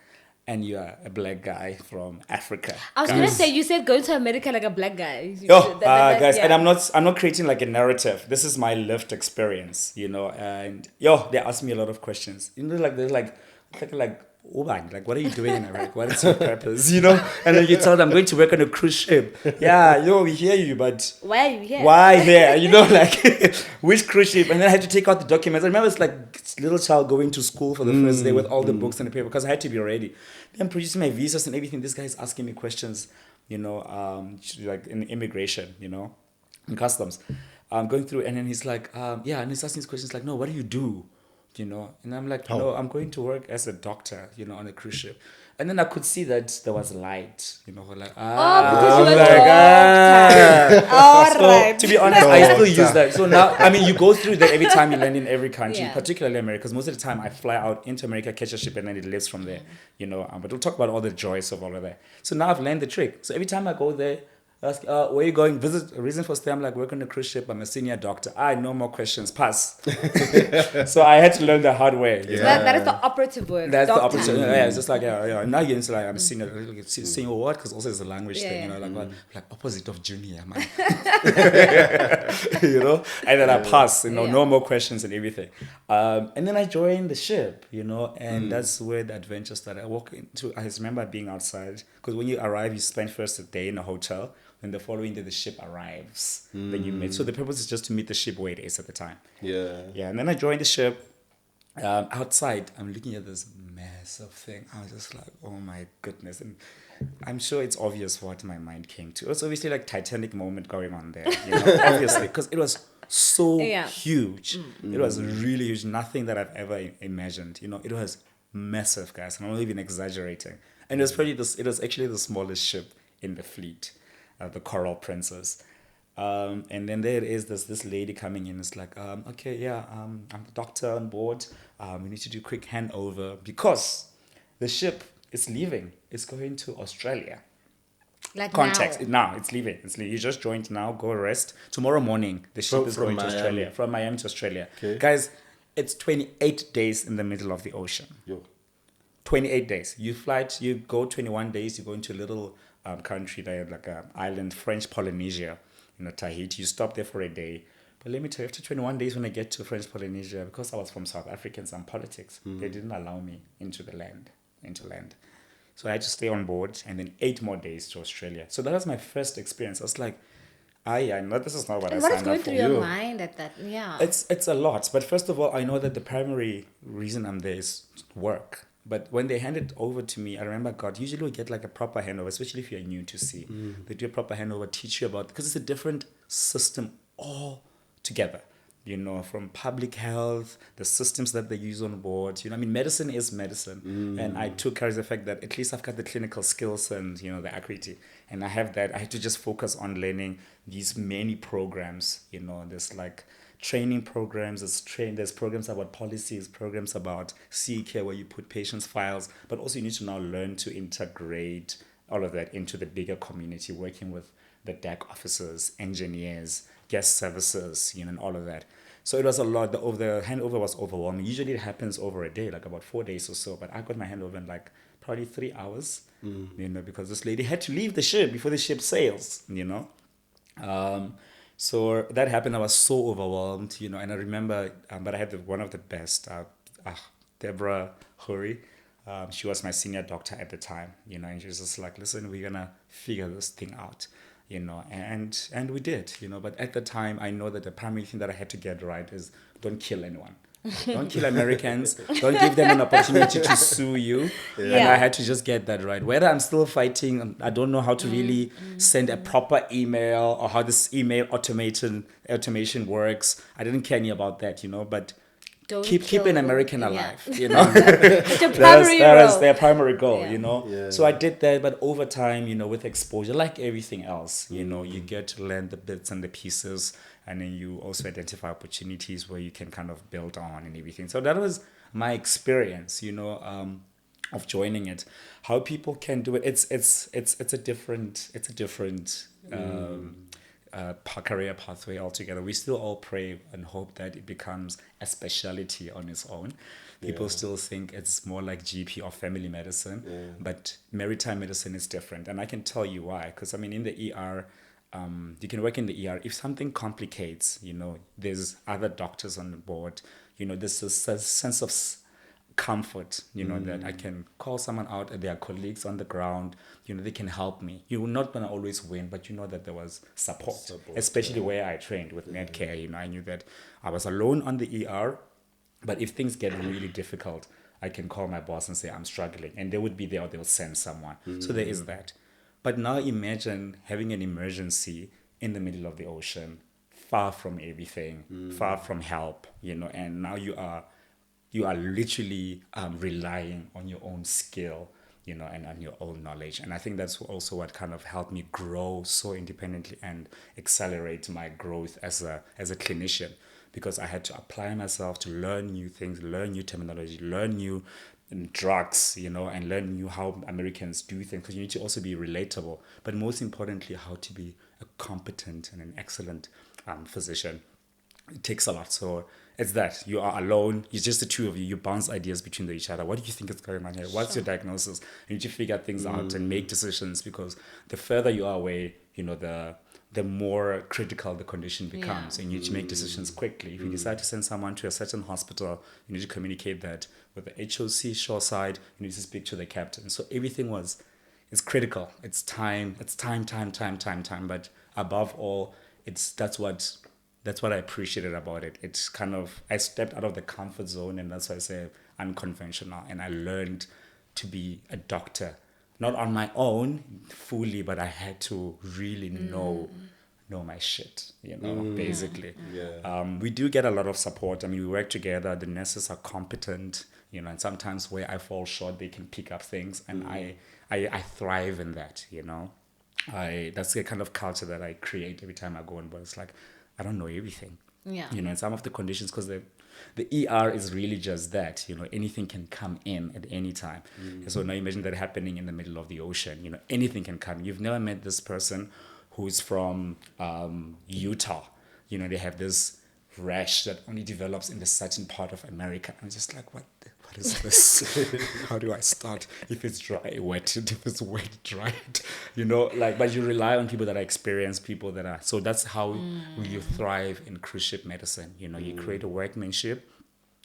And you are a black guy from Africa. I was gonna say, you said going to America like a black guy. Guys, and I'm not creating like a narrative. This is my lived experience, And they asked me a lot of questions. They're like, like, what are you doing in America? What is your purpose? And then you tell them I'm going to work on a cruise ship. Yeah, we hear you, but why are you here? Why there? Like which cruise ship? And then I had to take out the documents. I remember it's like little child going to school for the first day with all the books and the paper because I had to be ready. Then producing my visas and everything. This guy is asking me questions, like in immigration, in customs. Going through, and then he's like, and he's asking these questions like, no, what do you do? And I'm like, no, I'm going to work as a doctor, on a cruise ship. And then I could see that there was light, like, because you were a doctor. All right. To be honest, I still use that. So now, you go through that every time you land in every country, particularly America, because most of the time I fly out into America, catch a ship, and then it lives from there, But we'll talk about all the joys of all of that. So now I've learned the trick. So every time I go there, ask, where are you going? Visit. A reason for stay. I'm like, work on a cruise ship. I'm a senior doctor. No more questions. Pass. So I had to learn the hard way. So that is the operative word. That's doctor. the operative. Yeah, it's just like Now you're into like I'm a senior. Senior what? Because also it's a language thing. Like opposite of junior, man. And then I pass. No more questions and everything. And then I joined the ship. And that's where the adventure started. I just remember being outside because when you arrive, you spend first a day in a hotel. Then the following day, the ship arrives. Then you meet. So the purpose is just to meet the ship where it is at the time. Yeah. Yeah. And then I joined the ship. Outside, I'm looking at this massive thing. I was just like, oh my goodness. And I'm sure it's obvious what my mind came to. It was obviously like Titanic moment going on there. Obviously, because it was so Yeah. huge. It was really huge. Nothing that I've ever imagined. It was massive, guys. I'm not even exaggerating. And it was probably this. It was actually the smallest ship in the fleet, the Coral Princess. And then there it is. There's this lady coming in. It's like, okay, yeah, I'm the doctor on board. We need to do quick handover because the ship is leaving. It's going to Australia. Like Context. now. Now it's leaving. You just joined now. Go rest. Tomorrow morning, the ship is From going to Miami. Australia. From Miami to Australia. Okay. Guys, it's 28 days in the middle of the ocean. Yo. 28 days. You go 21 days, you go into a little country there, like an island, French Polynesia, Tahiti. You stop there for a day. But let me tell you, after 21 days, when I get to French Polynesia, because I was from South Africa and some politics, they didn't allow me into land. So I had to stay on board and then 8 more days to Australia. So that was my first experience. I was like, I know this is not what And I what is signed going up for. through your mind at that? Yeah. It's a lot. But first of all, I know that the primary reason I'm there is work. But when they hand it over to me, I remember, God, usually we get like a proper handover, especially if you're new to sea. They do a proper handover, teach you about, because it's a different system altogether. From public health, the systems that they use on board. Medicine is medicine. And I took care of the fact that at least I've got the clinical skills and, the acuity. And I have that. I had to just focus on learning these many programs. There's like training programs, there's programs about policies, programs about sea care where you put patients' files, but also you need to now learn to integrate all of that into the bigger community, working with the deck officers, engineers, guest services, and all of that. So it was a lot. The handover was overwhelming. Usually it happens over a day, like about 4 days or so, but I got my handover in like probably 3 hours, because this lady had to leave the ship before the ship sails, So that happened. I was so overwhelmed, and I remember, but I had one of the best, Deborah Hurry. She was my senior doctor at the time, and she was just like, listen, we're going to figure this thing out, and we did, but at the time, I know that the primary thing that I had to get right is don't kill anyone. Don't kill Americans. Don't give them an opportunity to sue you. And I had to just get that right. Whether I'm still fighting, I don't know how to really send a proper email or how this email automation works. I didn't care any about that, but Don't keep kill an them. American Yeah. alive, It's your That primary is role. their primary goal, Yeah. Yeah. So I did that, but over time, with exposure, like everything else, you get to learn the bits and the pieces, and then you also identify opportunities where you can kind of build on and everything. So that was my experience, of joining it. How people can do it, it's a different career pathway altogether. We still all pray and hope that it becomes a specialty on its own. People still think it's more like GP or family medicine, but maritime medicine is different. And I can tell you why. Because, in the ER, you can work in the ER. If something complicates, there's other doctors on board. There's a sense of comfort, that I can call someone out and there are colleagues on the ground, they can help me. You're not going to always win, but you know that there was support especially where I trained with Medcare. I knew that I was alone on the ER, but if things get really difficult, I can call my boss and say, I'm struggling. And they would be there or they'll send someone. So there is that. But now imagine having an emergency in the middle of the ocean, far from everything, far from help, and now you are literally relying on your own skill, and on your own knowledge. And I think that's also what kind of helped me grow so independently and accelerate my growth as a clinician, because I had to apply myself to learn new things, learn new terminology, learn new drugs, and learn new how Americans do things, because you need to also be relatable, but most importantly, how to be a competent and an excellent physician. It takes a lot. So it's that you are alone. It's just the two of you. You bounce ideas between each other. What do you think is going on here? What's your diagnosis? You need to figure things out and make decisions, because the further you are away, the more critical the condition becomes. And you need to make decisions quickly. If you decide to send someone to a certain hospital, you need to communicate that with the HOC shoreside. You need to speak to the captain. So everything it's critical. It's time. But above all, that's what I appreciated about it. It's kind of, I stepped out of the comfort zone, and that's why I say unconventional. And I learned to be a doctor, not on my own fully, but I had to really know know my shit, basically. Yeah. We do get a lot of support. I mean, we work together. The nurses are competent, and sometimes where I fall short, they can pick up things, and I thrive in that, that's the kind of culture that I create every time I go on. But it's like, I don't know everything. Yeah. In some of the conditions, because the ER is really just that, anything can come in at any time. So now imagine that happening in the middle of the ocean, anything can come. You've never met this person who's from Utah. They have this rash that only develops in this certain part of America. I'm just like, what is this? How do I start? If it's dry, wet. If it's wet, dry. But you rely on people that are experienced, people that are. So that's how you thrive in cruise ship medicine. You create a workmanship.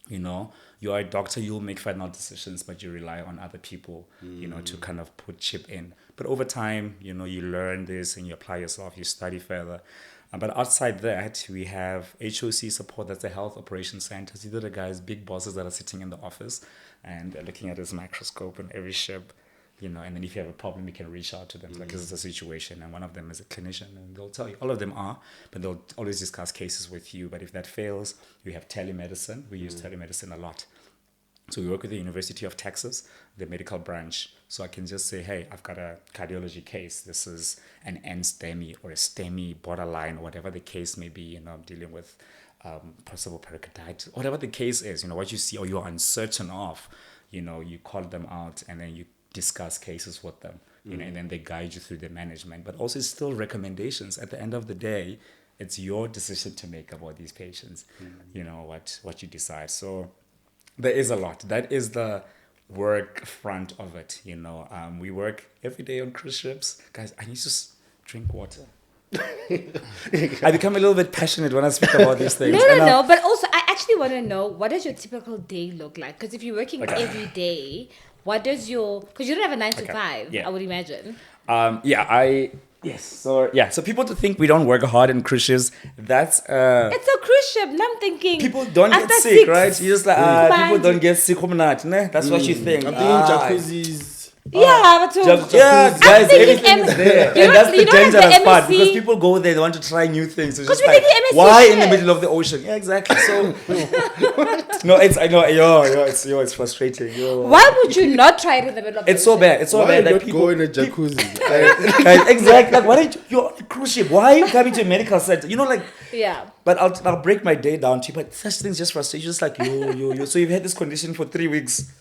You're a doctor, you'll make final decisions, but you rely on other people, to kind of put chip in. But over time, you learn this and you apply yourself, you study further. But outside that, we have HOC support, that's the Health Operations Centers. These are the guys, big bosses that are sitting in the office and they're looking at this microscope on every ship, and then if you have a problem, you can reach out to them. Like, this is the situation. And one of them is a clinician and they'll tell you, all of them are, but they'll always discuss cases with you. But if that fails, we have telemedicine. We use telemedicine a lot. So we work with the University of Texas, the medical branch. So I can just say, hey, I've got a cardiology case. This is an NSTEMI or a STEMI borderline, whatever the case may be. I'm dealing with possible pericarditis, whatever the case is, what you see or you're uncertain of, you call them out and then you discuss cases with them, and then they guide you through the management. But also it's still recommendations. At the end of the day, it's your decision to make about these patients, what you decide. So there is a lot. That is the work front of it, we work every day on cruise ships. Guys, I need to drink water. I become a little bit passionate when I speak about these things. No. But also, I actually want to know, what does your typical day look like? Because if you're working every day, what does because you don't have a 9 to 5, I would imagine. So people to think we don't work hard in cruise ships, that's it's a cruise ship. Now I'm thinking people don't get sick, 6, right? You just people don't get sick. That's what you think. I'm thinking jacuzzis. Guys, everything is there. And that's the dangerous part, because people go there, they want to try new things. It's just like, why in the middle of the ocean? Yeah, exactly. So, it's frustrating. Why would you not try it in the middle of the ocean? It's so bad that people go in a jacuzzi. Exactly. Like, why don't you're on a cruise ship? Why are you coming to a medical center? Yeah. But I'll break my day down to you. But such things just frustrate you. Just like, yo. So you've had this condition for 3 weeks.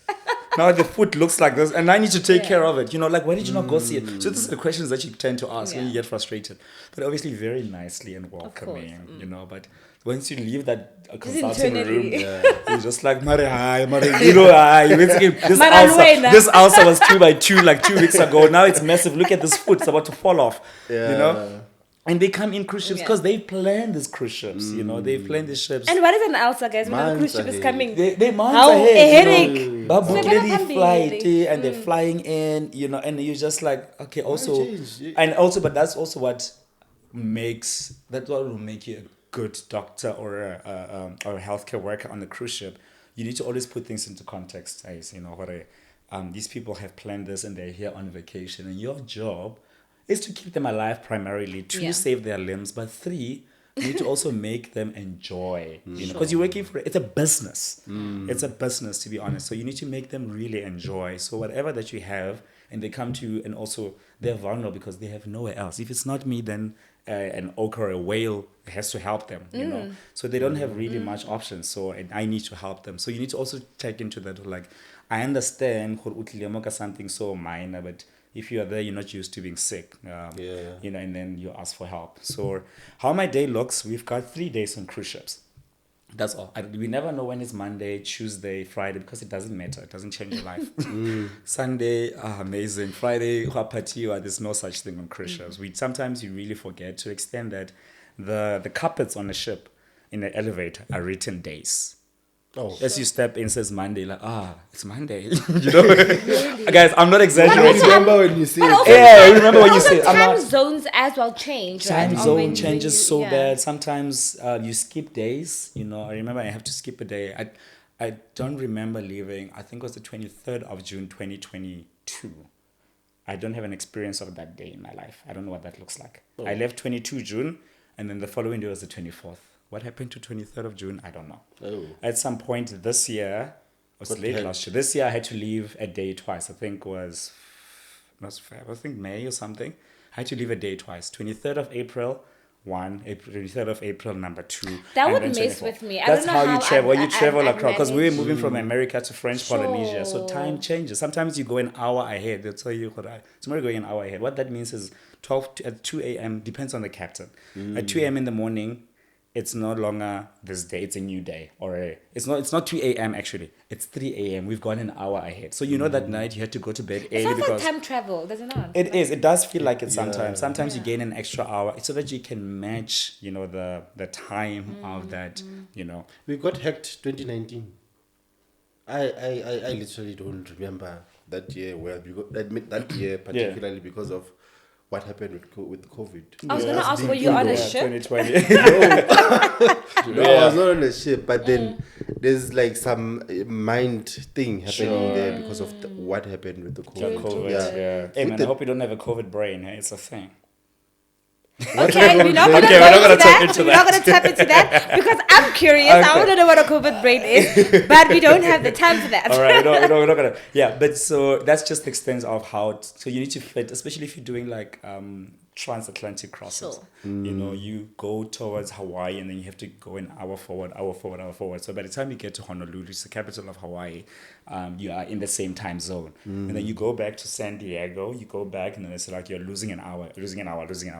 Now the foot looks like this, and I need to take care of it. Why did you not go see it? So these are the questions that you tend to ask when you get frustrated. But obviously very nicely and welcoming, But once you leave that consulting room, you're just like, hi. This ulcer was 2 by 2 like 2 weeks ago. Now it's massive. Look at this foot; it's about to fall off. And they come in cruise ships because they plan these cruise ships, they plan these ships. And what is an ulcer, guys, when the cruise ship is coming? They months ahead. A headache. And they're flying in, and you're just like, okay, but that's also what will make you a good doctor or a healthcare worker on the cruise ship. You need to always put things into context, guys. These people have planned this and they're here on vacation, and your job is to keep them alive primarily, 2, save their limbs, but 3, you need to also make them enjoy, because you're working for it's a business. It's a business, to be honest. So you need to make them really enjoy. So whatever that you have, and they come to you, and also they're vulnerable because they have nowhere else. If it's not me, then an oak or a whale has to help them, So they don't have really much options. So and I need to help them. So you need to also check into that. Like, I understand something so minor, but if you are there, you're not used to being sick, and then you ask for help. So how my day looks, we've got 3 days on cruise ships. That's all. We never know when it's Monday, Tuesday, Friday, because it doesn't matter. It doesn't change your life. Sunday, amazing. Friday, there's no such thing on cruise ships. Sometimes you really forget to extend that. The carpets on the ship in the elevator are written days. As you step in, says Monday, like, it's Monday. Guys, I'm not exaggerating. Remember when you see it? I remember when you see it. Time zones as well change. Time zone changes so bad. Sometimes you skip days. I remember I have to skip a day. I don't remember leaving. I think it was the 23rd of June, 2022. I don't have an experience of that day in my life. I don't know what that looks like. I left 22 June. and then the following day was the 24th. What happened to 23rd of June? I don't know. Oh. At some point this year, was What late the heck? last year. This year I had to leave a day twice. I think not Feb, I think May or something. I had to leave a day twice. 23rd of April, 23rd of April, number 2. That and would then mess 24th. with me. I That's don't know how how you travel. I'd- You travel I'd across, because we were manage. moving from America to French Polynesia. So Sure. time changes. Sometimes you go an hour ahead. They'll tell you, tomorrow going an hour ahead. What that means is 12 to, at 2 a.m. depends on the captain. At 2 a.m. in the morning, it's no longer this day, it's a new day. It's not 2 a.m. actually. It's 3 a.m. We've gone an hour ahead. So you know that night you had to go to bed It early sounds like because time travel, does it not? it is. It does feel like it sometimes. Yeah. Sometimes you gain an extra hour so that you can match, the time of that, We got hacked 2019. I literally don't remember that year well, because that year particularly because of what happened with COVID. I was Yeah. going to ask, were you on a Yeah, ship? 2020. No, I was not on a ship, but then there's like some mind thing happening there because of what happened with the COVID. COVID, Yeah. yeah. Hey man, I hope you don't have a COVID brain. Hey? It's a thing. Okay, we're not going to Okay, go we're not into gonna tap that. into We're not going to tap into that because I'm curious. I want to know what a COVID brain is, but we don't have the time for that. All right, we're not gonna. Yeah, but so that's just the extent of how. So you need to fit, especially if you're doing like transatlantic crosses. Sure. You go towards Hawaii and then you have to go an hour forward. So by the time you get to Honolulu, it's the capital of Hawaii, you are in the same time zone. And then you go back to San Diego, you go back and then it's like you're losing an hour.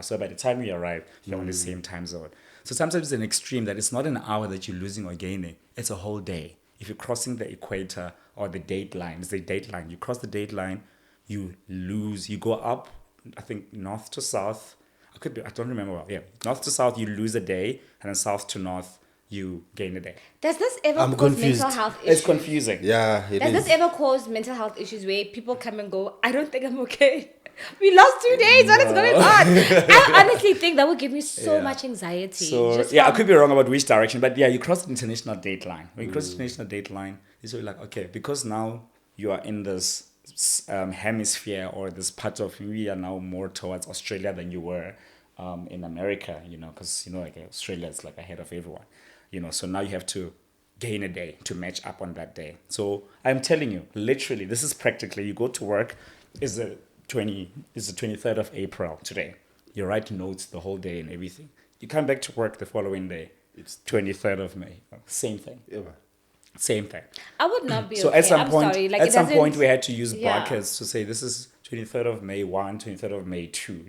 So by the time you arrive, you're on the same time zone. So sometimes it's an extreme that it's not an hour that you're losing or gaining. It's a whole day. If you're crossing the equator or the date line, it's the date line. You cross the date line, you lose. You go up, I think, north to south. I don't remember well. Yeah, north to south, you lose a day, and then south to north, you gain a day. Does this ever I'm cause confused. mental health issues? It's confusing. Yeah, it Does is. this ever cause mental health issues where people come and go, I don't think I'm okay. We lost 2 days. What is going on? I honestly think that would give me so much anxiety. So Just I from- could be wrong about which direction, but yeah, you cross the international date line. When you cross the international date line, it's really like, okay, because now you are in this hemisphere or this part of, we are now more towards Australia than you were in America, because like Australia is like ahead of everyone, so now you have to gain a day to match up on that day. So I'm telling you, literally, this is practically, you go to work, is the 23rd of April today. You write notes the whole day and everything. You come back to work the following day. It's 23rd of May. Same thing. Yeah. Same thing. I would not be So okay. at some I'm point, sorry. Like, at it some doesn't- point, we had to use Yeah. brackets to say this is 23rd of May 1, 23rd of May 2.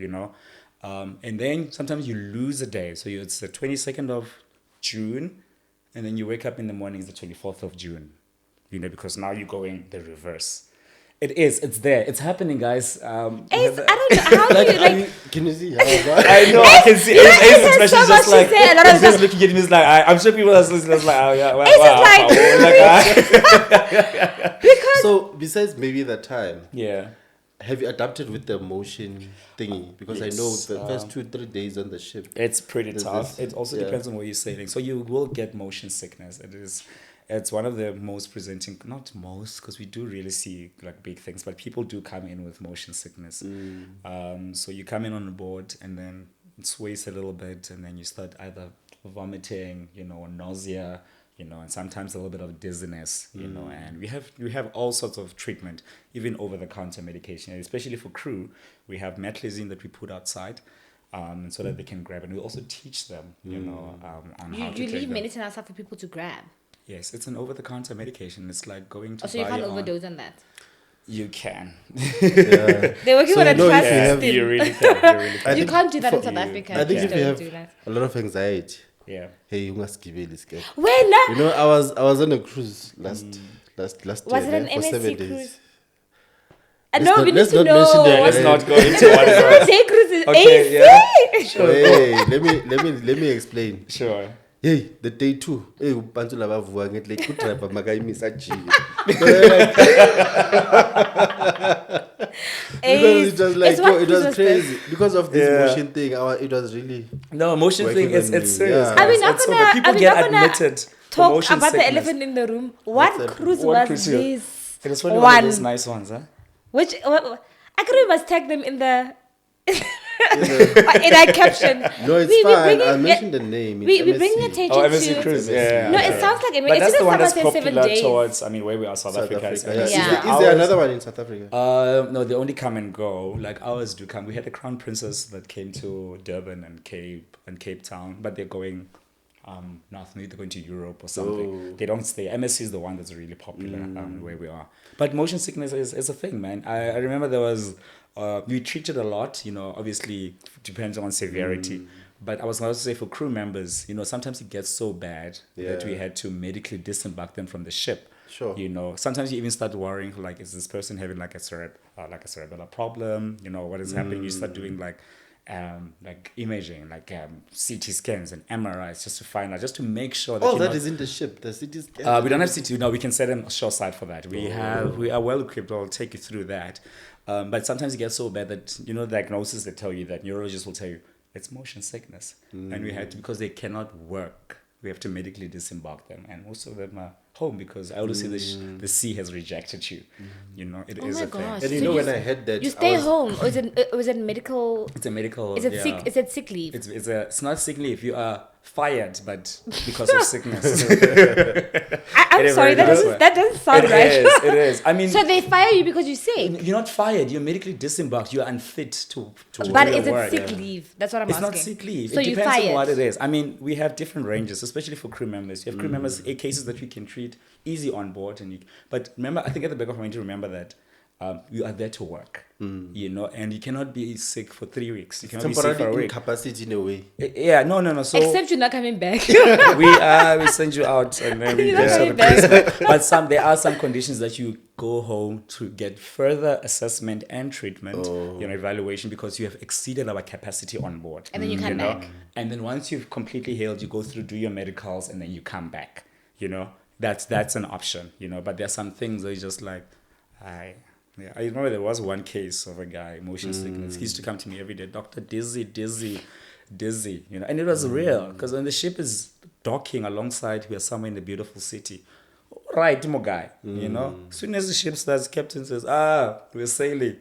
And then sometimes you lose a day. So it's the 22nd of June, and then you wake up in the morning, it's the 24th of June. Because now you're going the reverse. It's there. It's happening, guys. Ace, I don't know. How do you like? Can you see how I know, I can see. Ace has especially so much just to like, say, a lot of he's just looking at me. He's like, I'm sure people are listening. Like, oh yeah, wow, Ace is wow, Because So besides maybe the time, yeah. have you adapted with the motion thingy? Because I know Yes, the first 2-3 days on the ship. It's pretty There's tough. this- It also yeah. depends on where you're sailing. So you will get motion sickness. It's one of the most presenting, not most, because we do really see like big things, but people do come in with motion sickness. So you come in on board and then it sways a little bit, and then you start either vomiting, or nausea, and sometimes a little bit of dizziness, and we have all sorts of treatment, even over the counter medication, and especially for crew, we have metrazine that we put outside. So that they can grab, and we also teach them, on how to you take leave them. medicine outside for people to grab. Yes, it's an over-the-counter medication. It's like going to Oh, so you buy can't your own- overdose on that. You can. They're working So on a you know if trust you have- system. You really can. You really can. I You think can't do that in for- South Africa. I think Please if you don't have do that. a lot of anxiety, Yeah. hey, you must give it this guy. When? You know, I was on a cruise last Was year it an for 7 MSC days. cruise? Let's No, not- we need let's to not know. mention that. Let's Yeah. not go into what it was. Day cruises. Okay, AC. Hey, let me explain. Sure. Hey, the day 2. Hey, bantu lava vuwa nget like good driver makaimisa jile. Because it was like It's what it was cruises crazy because of this Yeah. motion thing. It was really No, motion Working thing, it's on me, serious. yeah. guys. Are we not It's so gonna- bad. People are we get not gonna admitted for Talk motion about the sickness. elephant in the room. What that? cruise What was cruise? this? It was one of those nice ones, huh? Which I could we must tag them in the In our caption. No, it's We fine. bringing- I mentioned the name. We It's bring MSC. attention Oh, to. MSC Cruise, yeah. No, okay. it sounds like But that's the one that's about 7 popular days. towards, I mean, where we are, South Africa. Africa. It's Yeah. MSC. Yeah. Is there another one in South Africa? No, they only come and go. Like ours do come. We had a crown princess that came to Durban and Cape Town, but they're going north. Maybe they're going to Europe or something. Oh. They don't stay. MSC is the one that's really popular where we are. But motion sickness is a thing, man. I remember there was we treated a lot. You know, obviously depends on severity. But I was going to say for crew members, you know, sometimes it gets so bad that we Yeah. had to medically disembark them from the ship. Sure. You know, sometimes you even start worrying, like, is this person having like a cerebral problem? You know, what is happening? You start doing like imaging, like CT scans and MRIs, just to find out, just to make sure that. Oh, you're that not, is in the ship. The city's. Oh. we don't have CT. No, we can set them shoreside for that. We are well equipped. I'll take you through that. But sometimes it gets so bad that, you know, the diagnosis they tell you, that neurologists will tell you it's motion sickness, and we had to, because they cannot work, we have to medically disembark them, and most of them are home because I always say the sea has rejected you. You know, it Oh is my a gosh. thing. And you So know, you when I had that, You I stay was- home, or is it medical? It's a medical. Is it yeah. sick? Is it sick leave? It's not sick leave. You are fired, but because of sickness. I'm It sorry, is that very doesn't that doesn't sound It right. is. It is. I mean, So they fire you because you're sick. you're not fired. You're medically disembarked. You're unfit to But do your is it work. sick leave? That's what I'm It's asking. not sick leave. So It you depends on fired. what it is. I mean, we have different ranges, especially for crew members. You have crew members, cases that we can treat easy on board, but remember, I think at the back of my mind, to remember that you are there to work. You know, and you cannot be sick for 3 weeks. You cannot be sick for a temporary week. incapacity in a way. Yeah, no. So Except you're not coming back. we send you out and then we You're not just coming back. but there are some conditions that you go home to get further assessment and treatment, you know, evaluation, because you have exceeded our capacity on board. And then you come know? back. And then once you've completely healed, you go through, do your medicals, and then you come back. You know, that's an option. You know, but there are some things that you just like, I remember there was one case of a guy, motion sickness. He used to come to me every day, Doctor, dizzy, you know, and it was real, because when the ship is docking alongside, we are somewhere in the beautiful city. Right, my guy, you know, as soon as the ship starts, captain says, we're sailing.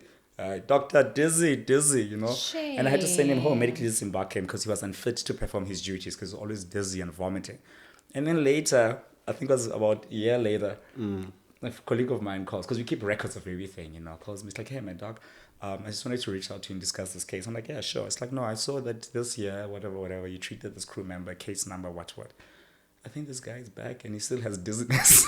Doctor, dizzy, you know. And I had to send him home, medically disembark him, because he was unfit to perform his duties, because he was always dizzy and vomiting. And then later, I think it was about a year later, a colleague of mine calls, because we keep records of everything, you know, calls me. It's like, hey, my dog, I just wanted to reach out to you and discuss this case. I'm like, yeah, sure. It's like, no, I saw that this year, whatever, you treated this crew member, case number, what. I think this guy is back and he still has dizziness.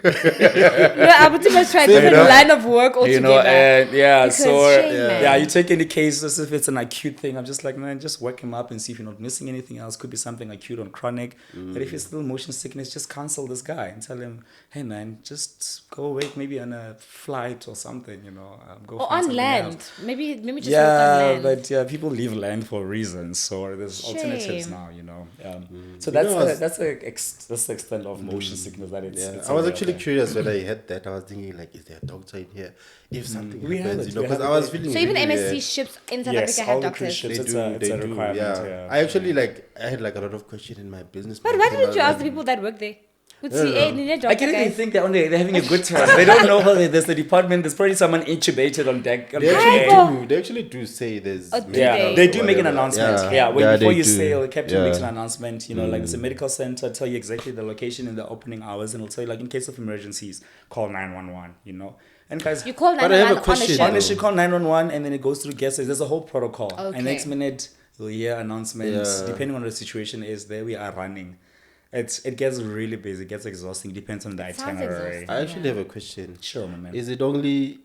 No, I would must try a different know, line of work altogether. You know, and Because shame, man. you take any case as if it's an acute thing. I'm just like, man, just wake him up and see if you're not missing anything else. Could be something acute or chronic. But if it's still motion sickness, just cancel this guy and tell him, hey man, just go away, maybe on a flight or something, you know. Go Or find on something land. else. Maybe just work on land. But people leave land for reasons. So there's alternatives Shame. now, you know. So You know, that's the extent of motion sickness that it's. Yeah, it's I was a real actually thing. curious when I had that. I was thinking, like, is there a doctor in here? If something We have happens, it, you know, we because have I was it. feeling. So even really MSC weird. ships in South Yes, Africa all have the cruise doctors. ships. They It's a do, requirement. yeah. I actually I had like a lot of questions in my business. But plan. why I didn't you was ask the like, people that work there? Would No, see, no. hey, need a I doctor, can't even guys. think they're having a good time. They don't know there's the department. There's probably someone intubated on deck. They actually do say there's. Oh, do mental Yeah, they? health they or do make an whatever. announcement. Yeah, Before they you do. sail, the captain Yeah. makes an announcement. You know, like there's a medical center, tell you exactly the location and the opening hours, and it'll tell you, like, in case of emergencies, call 911. You know, and guys, You call But I have a 911 on a question. ship. honestly, call 911, and then it goes through guests. There's a whole protocol. Okay. And next minute, you'll hear announcements. Yeah. Depending on what the situation is, there we are running. It gets really busy. It gets exhausting. Depends on the sounds itinerary. exhausting. I actually have a question. Sure, my man. Is it only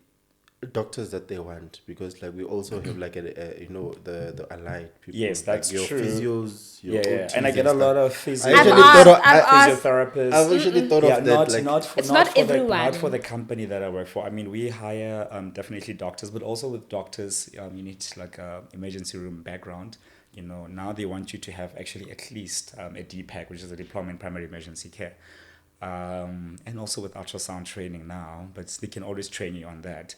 doctors that they want? Because like we also have like the allied people. Yes, that's like your true. physios, your Yeah, OTs and I get a stuff. lot of physio. I actually I've thought asked- physiotherapists. I've actually thought Yeah, of that. It's not for everyone. not for the company that I work for. I mean, we hire definitely doctors, but also with doctors, you need like a emergency room background. You know, now they want you to have actually at least a DPAC, which is a diploma in primary emergency care, and also with ultrasound training now. But they can always train you on that.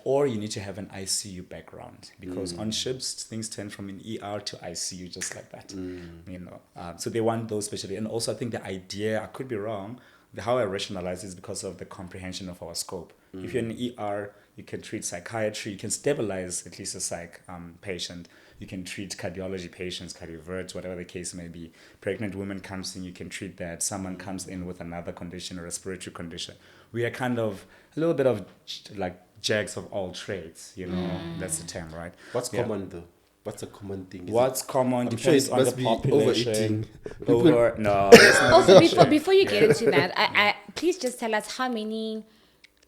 Or you need to have an ICU background, because on ships things turn from an ER to ICU just like that. You know, so they want those specially. And also, I think the idea, I could be wrong, how I rationalize is because of the comprehension of our scope. If you're in ER, you can treat psychiatry, you can stabilize at least a psych patient. You can treat cardiology patients, cardioverts, whatever the case may be. Pregnant woman comes in, you can treat that. Someone comes in with another condition, a respiratory condition. We are kind of a little bit of like jacks of all trades, you know. That's the term, right? What's common though? What's a common thing? What's common I'm sure depends it on the must be population. overeating. No, that's not Also, true. before you get into that, I please just tell us how many,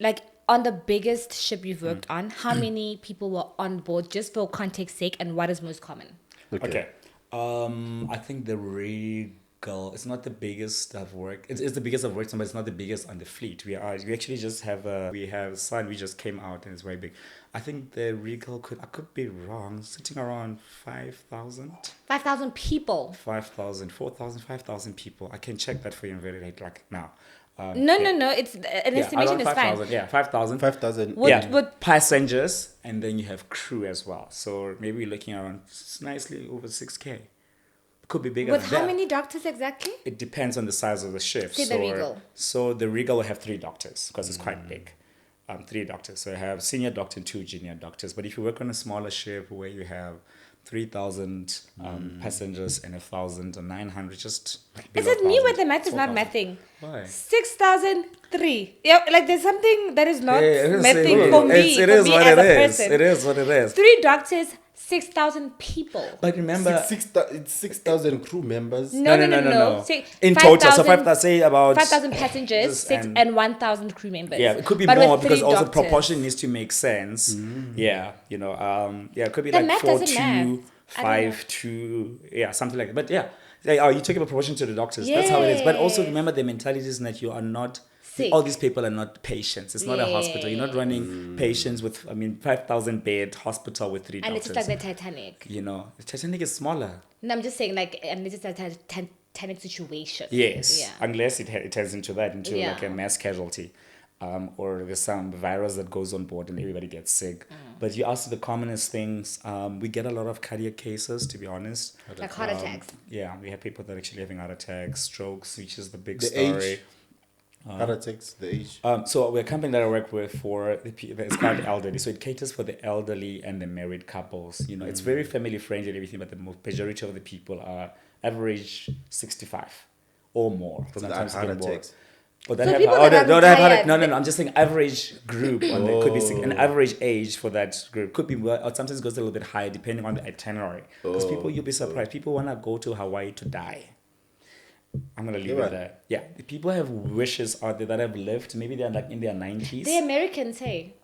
like on the biggest ship you've worked on, how many people were on board, just for context sake, and what is most common? Okay. I think the Regal, it's not the biggest I've worked. It's the biggest I've worked on, but it's not the biggest on the fleet. We actually just have a sign, we just came out and it's very big. I think the Regal I could be wrong, sitting around 5,000. 5,000 people. 5,000, 4,000, 5,000 people. I can check that for you and validate like now. No. It's an estimation around is fine. 5,000. Yeah, 5,000. 5,000. Would Passengers, and then you have crew as well. So maybe we're looking around nicely over 6K. Could be bigger with than how that. many doctors exactly? It depends on the size of the ship. Say the Regal. So the Regal will have 3 doctors because it's quite big. 3 doctors. So I have senior doctor and 2 junior doctors. But if you work on a smaller ship where you have 3,000 passengers and 1,900, just Is below it me 1,000, where the math is not 4,000. mathing? Why? 6,003. Yeah, like there's something that is not Yeah, mathing for me. It for is me what as it a is. person. It is what it is. 3 doctors, 6,000 people. But remember, It's 6,000 crew members. No. In total, so 5,000, say about 5,000 passengers, Just- 6 and 1,000 crew members. Yeah, it could be But with more 3 because also doctors. proportion needs to make sense. Yeah, you know, it could be The like math 4 doesn't 2, math. I don't know. 5 2, yeah, something like that. But yeah, you take a proportion to the doctors. That's how it is. But also Yes. remember the mentality is that you are not. Sick. All these people are not patients. It's not a hospital. You're not running patients with 5,000 bed hospital with 3 And doctors. it's just like the Titanic. You know, the Titanic is smaller. No, I'm just saying, like, and it's just a Titanic situation. Yes, Yeah. unless it turns into like Yeah. a mass casualty, or there's some virus that goes on board and everybody gets sick. But you ask the commonest things. We get a lot of cardiac cases, to be honest. Like heart attacks. Yeah, we have people that are actually having heart attacks, strokes, which is the big The story. age. Heart attacks, the age. So we're a company that I work with for it's called elderly. So it caters for the elderly and the married couples. You know, it's very family friendly and everything, but the majority of the people are average 65 or more. From the Sometimes heart even more. attacks. Or that So have, people or that they are don't have heart retired, no. I'm just saying average group. On the, could be an average age for that group. Could be more, or sometimes it goes a little bit higher depending on the itinerary. Because people, you'll be surprised. People want to go to Hawaii to die. I'm gonna leave it there. Yeah, people have wishes out there that have lived. Maybe they're like in their 90s. The Americans, hey.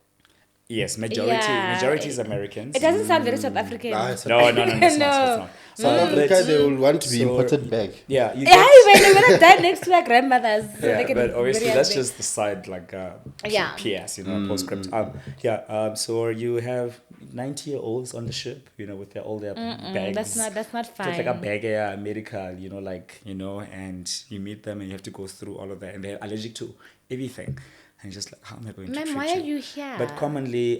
Yes, majority is Americans. It doesn't sound very South African. Ah, it's No, it's No. not. South Africa, they will want to be So- imported back. Yeah, you Yeah, get, when we're die next to our grandmothers. So yeah, they can but obviously bury that's us there. just the side, like Yeah. PS, you know, postscript. So you have 90-year-olds on the ship, you know, with all their bags. That's not fine. Just like a bag, medical, you know, and you meet them and you have to go through all of that, and they're allergic to everything. And just like, how am I going to Ma'am, treat why are you here? But commonly,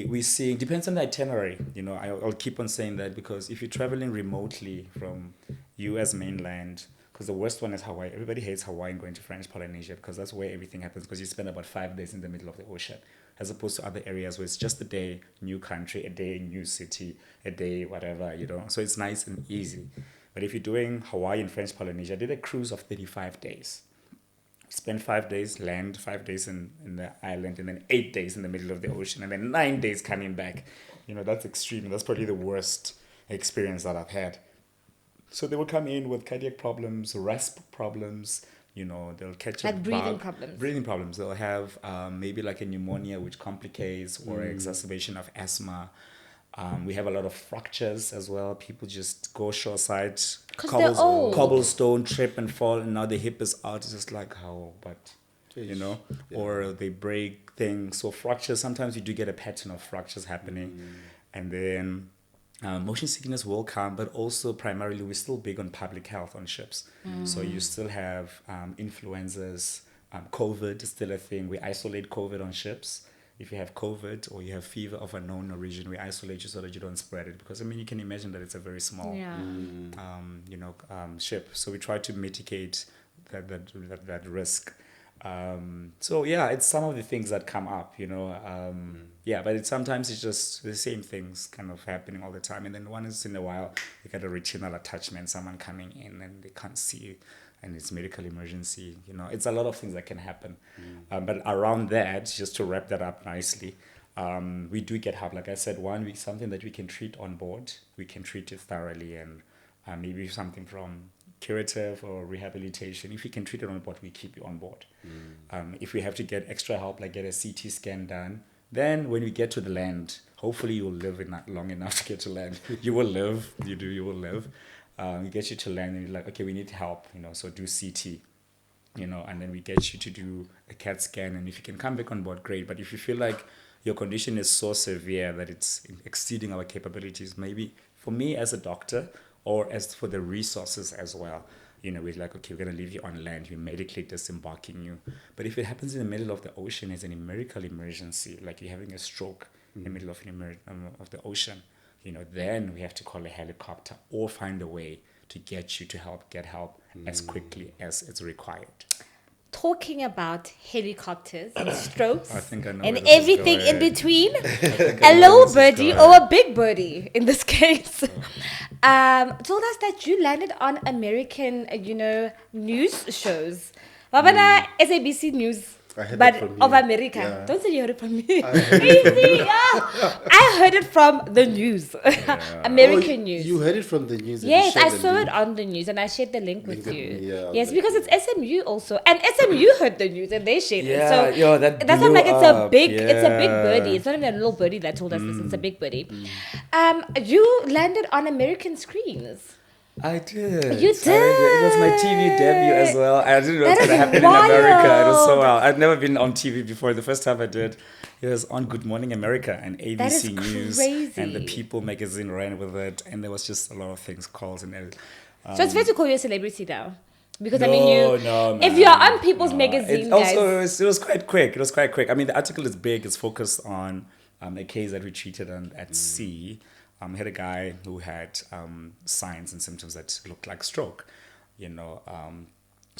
we see, depends on the itinerary. You know, I'll keep on saying that because if you're traveling remotely from U.S. mainland, because the worst one is Hawaii. Everybody hates Hawaii and going to French Polynesia because that's where everything happens, because you spend about 5 days in the middle of the ocean, as opposed to other areas where it's just a day, new country, a day, new city, a day, whatever, you know. So it's nice and easy. But if you're doing Hawaii and French Polynesia, I did a cruise of 35 days. Spend 5 days, land 5 days in the island, and then 8 days in the middle of the ocean, and then 9 days coming back. You know, that's extreme. That's probably the worst experience that I've had. So they will come in with cardiac problems, rasp problems. You know, they'll catch Like a breathing bug. problems. Breathing problems. They'll have maybe like a pneumonia, which complicates, or exacerbation of asthma. We have a lot of fractures as well. People just go shoreside, 'Cause they're old. cobblestone, trip and fall, and now the hip is out. It's just like, how? But, you know, or they break things. So fractures, sometimes you do get a pattern of fractures happening. And then motion sickness will come, but also primarily we're still big on public health on ships. So you still have influenzas, COVID is still a thing. We isolate COVID on ships. If you have COVID or you have fever of a known origin, we isolate you so that you don't spread it. Because, I mean, you can imagine that it's a very small, Yeah. ship. So we try to mitigate that risk. So yeah, it's some of the things that come up, yeah, but sometimes it's just the same things kind of happening all the time. And then once in a while, you get a retinal attachment, someone coming in and they can't see you and it's medical emergency, it's a lot of things that can happen. But around that, just to wrap that up nicely, we do get help. Like I said, 1 week, something that we can treat on board, we can treat it thoroughly, and maybe something from curative or rehabilitation. If you can treat it on board, we keep you on board. If we have to get extra help, like get a CT scan done, then when we get to the land, hopefully you'll live long enough to get to land. You will live. You will live. We get you to land and you're like, okay, we need help, so do CT, and then we get you to do a CAT scan. And if you can come back on board, great. But if you feel like your condition is so severe that it's exceeding our capabilities, maybe for me as a doctor, or as for the resources as well, we're like, okay, we're going to leave you on land, we're medically disembarking you. But if it happens in the middle of the ocean as a medical emergency, like you're having a stroke in the middle of the ocean, then we have to call a helicopter or find a way to get you to get help as quickly as it's required. Talking about helicopters and strokes I think I know and where this is everything in going. between, I a know little where this is birdie going. or a big birdie in this case, told us that you landed on American, news shows. Babana SABC News. I heard But it from of you. America. Yeah. Don't say you heard it from me. I heard it from the news. American news. You heard it from the news. and Yes, you shared I the saw it link. on the news and I shared the link with Link with you. me, yeah, Yes, okay. because it's SMU also. And SMU heard the news and they shared it. Yeah, So yo, that that's why I'm blew like, it's a up, big yeah. birdie. It's not even a little birdie that told us this, it's a big birdie. You landed on American screens. I did. You It was my TV debut as well. I didn't know it That was going to is happen in America. It was so wild. wild. I'd never been on TV before. The first time I did, it was on Good Morning America and ABC That is News. crazy. And the People magazine ran with it. And there was just a lot of things, calls and everything. So it's fair to call you a celebrity now. Because No, if man. you're on People's No. magazine, It guys. also, it was quite quick. It was quite quick. I mean, the article is big. It's focused on a case that we treated at sea. We had a guy who had signs and symptoms that looked like stroke, so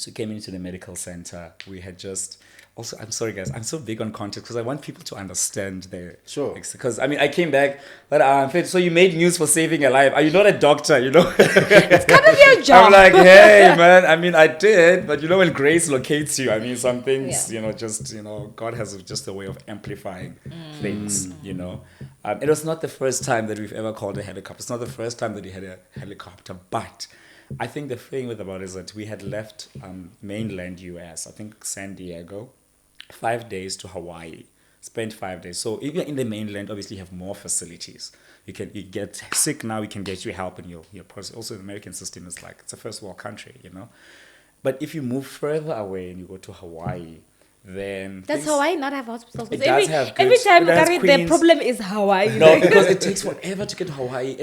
he came into the medical center. We had just also, I'm sorry guys, I'm so big on context because I want people to understand their Sure. Because I came back, but so you made news for saving a life. Are you not a doctor? It's kind of your job. I'm like, hey man, I did, but when grace locates you, some things, God has just a way of amplifying things, It was not the first time that we've ever called a helicopter. It's not the first time that we had a helicopter, but I think the thing about it is that we had left mainland US, I think San Diego, 5 days to Hawaii. Spent 5 days. So if you're in the mainland, obviously you have more facilities. You get sick now, we can get you help in your process. Also, the American system is like, it's a first world country, But if you move further away and you go to Hawaii, then... Does Hawaii not have hospitals? It Because does have every good- time it has the queens. problem is Hawaii. No, because it takes forever to get to Hawaii.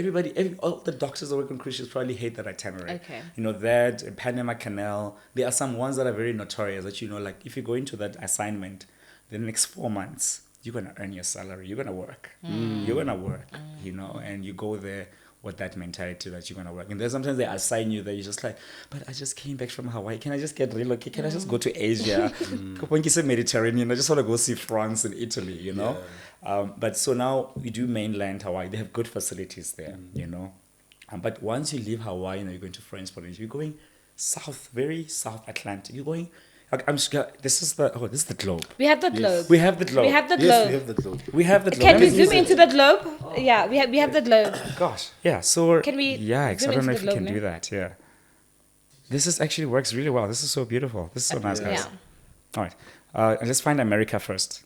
All the doctors that work on cruise ships probably hate that itinerary. Okay. That Panama Canal. There are some ones that are very notorious that like if you go into that assignment, the next 4 months you're gonna earn your salary. You're gonna work. You're gonna work. And you go there with that mentality that you're gonna work. And then sometimes they assign you that you're just like, but I just came back from Hawaii. Can I just get relocated? Can I just go to Asia? When you say Mediterranean, I just want to go see France and Italy, But so now we do mainland Hawaii. They have good facilities there, But once you leave Hawaii and you're going to French Polynesia, you're going south, very South Atlantic. You're going, this is the globe. We have the globe. We have the globe. We have the Yes, globe. we have the globe. We have the globe. Can Let we me zoom use it. into the globe? Yeah, we have the globe. Gosh, yeah. So Can we Yeah, I zoom don't know into if the we can globe do that. Yeah. This is actually works really well. This is so beautiful. This is so nice, guys. Yeah. All right. Let's find America first.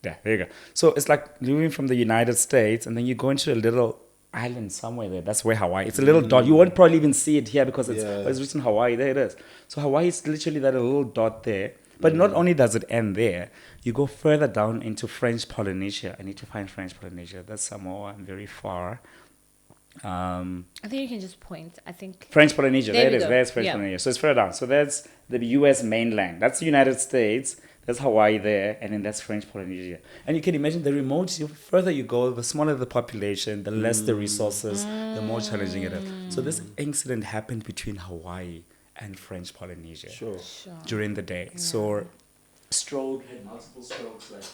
Yeah, there you go. So it's like moving from the United States, and then you go into a little island somewhere there. That's where Hawaii. It's a little dot. You won't probably even see it here because it's written Hawaii. There it is. So Hawaii is literally that little dot there. But not only does it end there, you go further down into French Polynesia. I need to find French Polynesia. That's Samoa and very far. I think you can just point. I think French Polynesia. There There we it is. go. There's French Yeah. Polynesia. So it's further down. So that's the US mainland. That's the United States. There's Hawaii there. And then that's French Polynesia. And you can imagine the remote, the further you go, the smaller the population, the less the resources, the more challenging it is. So this incident happened between Hawaii and French Polynesia Sure. during the day. So stroke had multiple strokes, like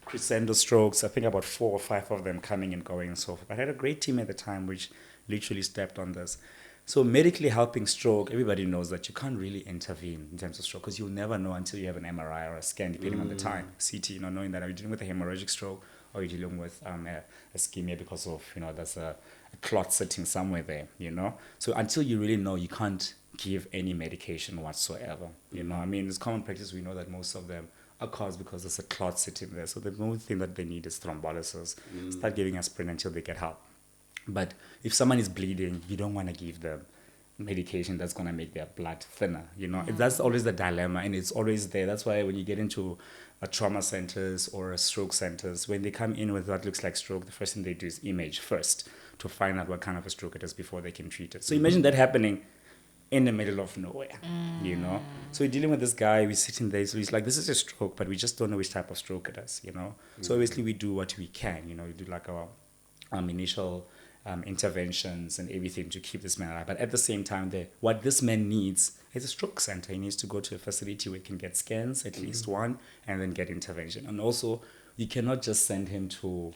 crescendo strokes. I think about 4 or 5 of them coming and going and so forth. I had a great team at the time which literally stepped on this. So medically helping stroke, everybody knows that you can't really intervene in terms of stroke because you'll never know until you have an MRI or a scan, depending on the time. CT, knowing that are you dealing with a hemorrhagic stroke or are you dealing with a ischemia because of, there's a clot sitting somewhere there, So until you really know, you can't give any medication whatsoever, I mean, it's common practice. We know that most of them are caused because there's a clot sitting there. So the only thing that they need is thrombolysis. Start giving aspirin until they get help. But if someone is bleeding, you don't want to give them medication that's going to make their blood thinner. That's always the dilemma, and it's always there. That's why when you get into a trauma centers or a stroke centers, when they come in with what looks like stroke, the first thing they do is image first to find out what kind of a stroke it is before they can treat it. So imagine that happening in the middle of nowhere, So we're dealing with this guy, we're sitting there, so he's like, this is a stroke, but we just don't know which type of stroke it is, So obviously we do what we can, we do like our initial interventions and everything to keep this man alive. But at the same time, what this man needs is a stroke center. He needs to go to a facility where he can get scans, at least one, and then get intervention. And also, you cannot just send him to,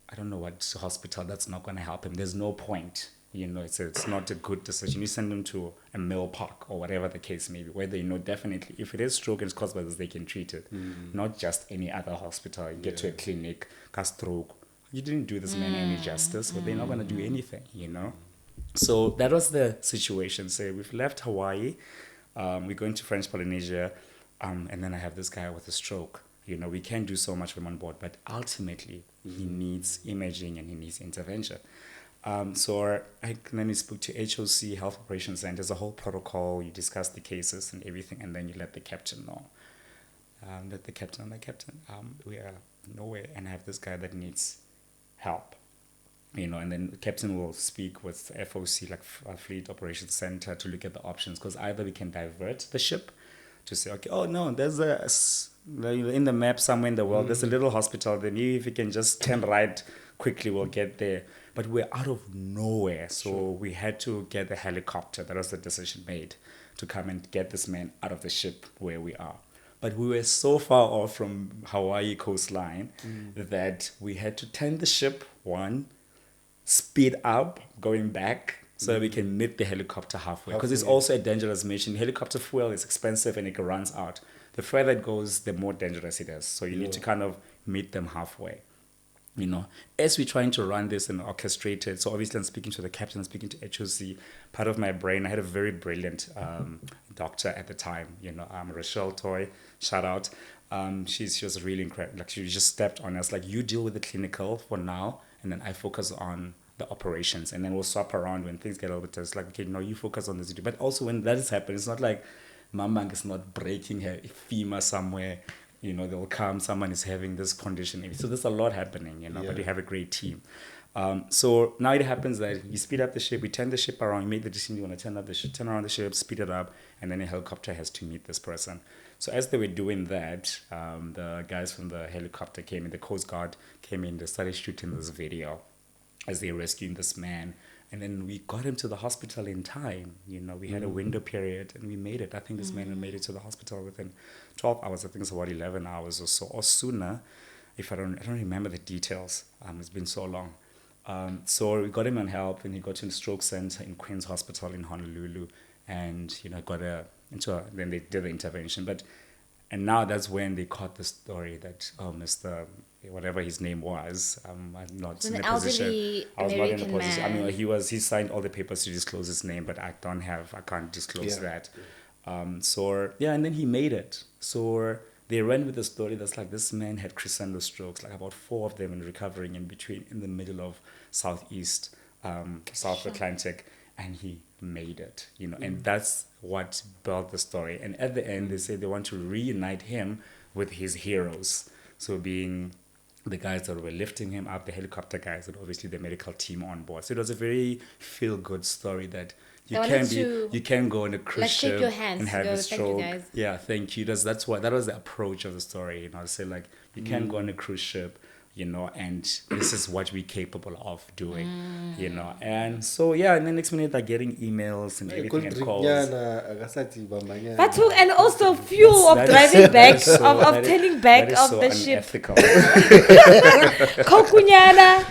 I don't know what hospital, that's not going to help him. There's no point. It's not a good decision. You send him to a mill park or whatever the case may be, where they know definitely if it is stroke and it's caused by this, they can treat it. Not just any other hospital. You get to a clinic, stroke. You didn't do this man any justice, so they're not going to do anything, So that was the situation. So we've left Hawaii, we're going to French Polynesia, and then I have this guy with a stroke. We can't do so much for him on board, but ultimately he needs imaging and he needs intervention. So then we spoke to HOC, Health Operations Center. There's a whole protocol. You discuss the cases and everything, and then you let the captain know. We are nowhere, and I have this guy that needs help, and then the captain will speak with FOC, like Fleet Operations Center, to look at the options, because either we can divert the ship to say, okay, oh no, there's in the map somewhere in the world, there's a little hospital, then if we can just turn right quickly, we'll get there. But we're out of nowhere, so we had to get the helicopter. That was the decision made, to come and get this man out of the ship where we are. But we were so far off from Hawaii coastline that we had to turn the ship, speed up, going back, so that we can meet the helicopter halfway. Because it's also a dangerous mission. Helicopter fuel is expensive and it runs out. The further it goes, the more dangerous it is. So you need to kind of meet them halfway. As we're trying to run this and orchestrate it, so obviously I'm speaking to the captain, I'm speaking to HOC, part of my brain, I had a very brilliant doctor at the time, Rochelle Toy, shout out. She was really incredible. Like, she just stepped on us, like, you deal with the clinical for now, and then I focus on the operations, and then we'll swap around when things get a little bit tense. Like, okay, no, you focus on this. But also when that is happening, it's not like Mamang is not breaking her femur somewhere. They'll come, someone is having this condition. So there's a lot happening, but you have a great team. So now it happens that you speed up the ship, we turn the ship around, you make the decision, you want to turn around the ship, speed it up, and then a helicopter has to meet this person. So as they were doing that, the guys from the helicopter came in, the Coast Guard came in, they started shooting this video as they're rescuing this man. And then we got him to the hospital in time. We had a window period and we made it. I think this man made it to the hospital within 12 hours. I think it's about 11 hours or so, or sooner. I don't remember the details. It's been so long. So we got him on help, and he got to the stroke center in Queen's Hospital in Honolulu, and then they did the intervention. And now that's when they caught the story that Mr. whatever his name was, I'm not in a position. I was not in a position. Man. I mean, he signed all the papers to disclose his name, but I can't disclose that. And then he made it. So they ran with the story that's like, this man had crescendo strokes, like about 4 of them, and recovering in the middle of South Atlantic, and he made it, and that's what built the story. And at the end, they say they want to reunite him with his heroes. So being the guys that were lifting him up, the helicopter guys, and obviously the medical team on board. So it was a very feel-good story that you can go on a cruise ship and have a stroke. Yeah, thank you. That was the approach of the story. I say, like, you can go on a cruise ship, and this is what we're capable of doing, and so yeah, and then next minute I'm getting emails and everything and calls. And also fuel of driving back, of turning back of so the ship. unethical. Kokunyana.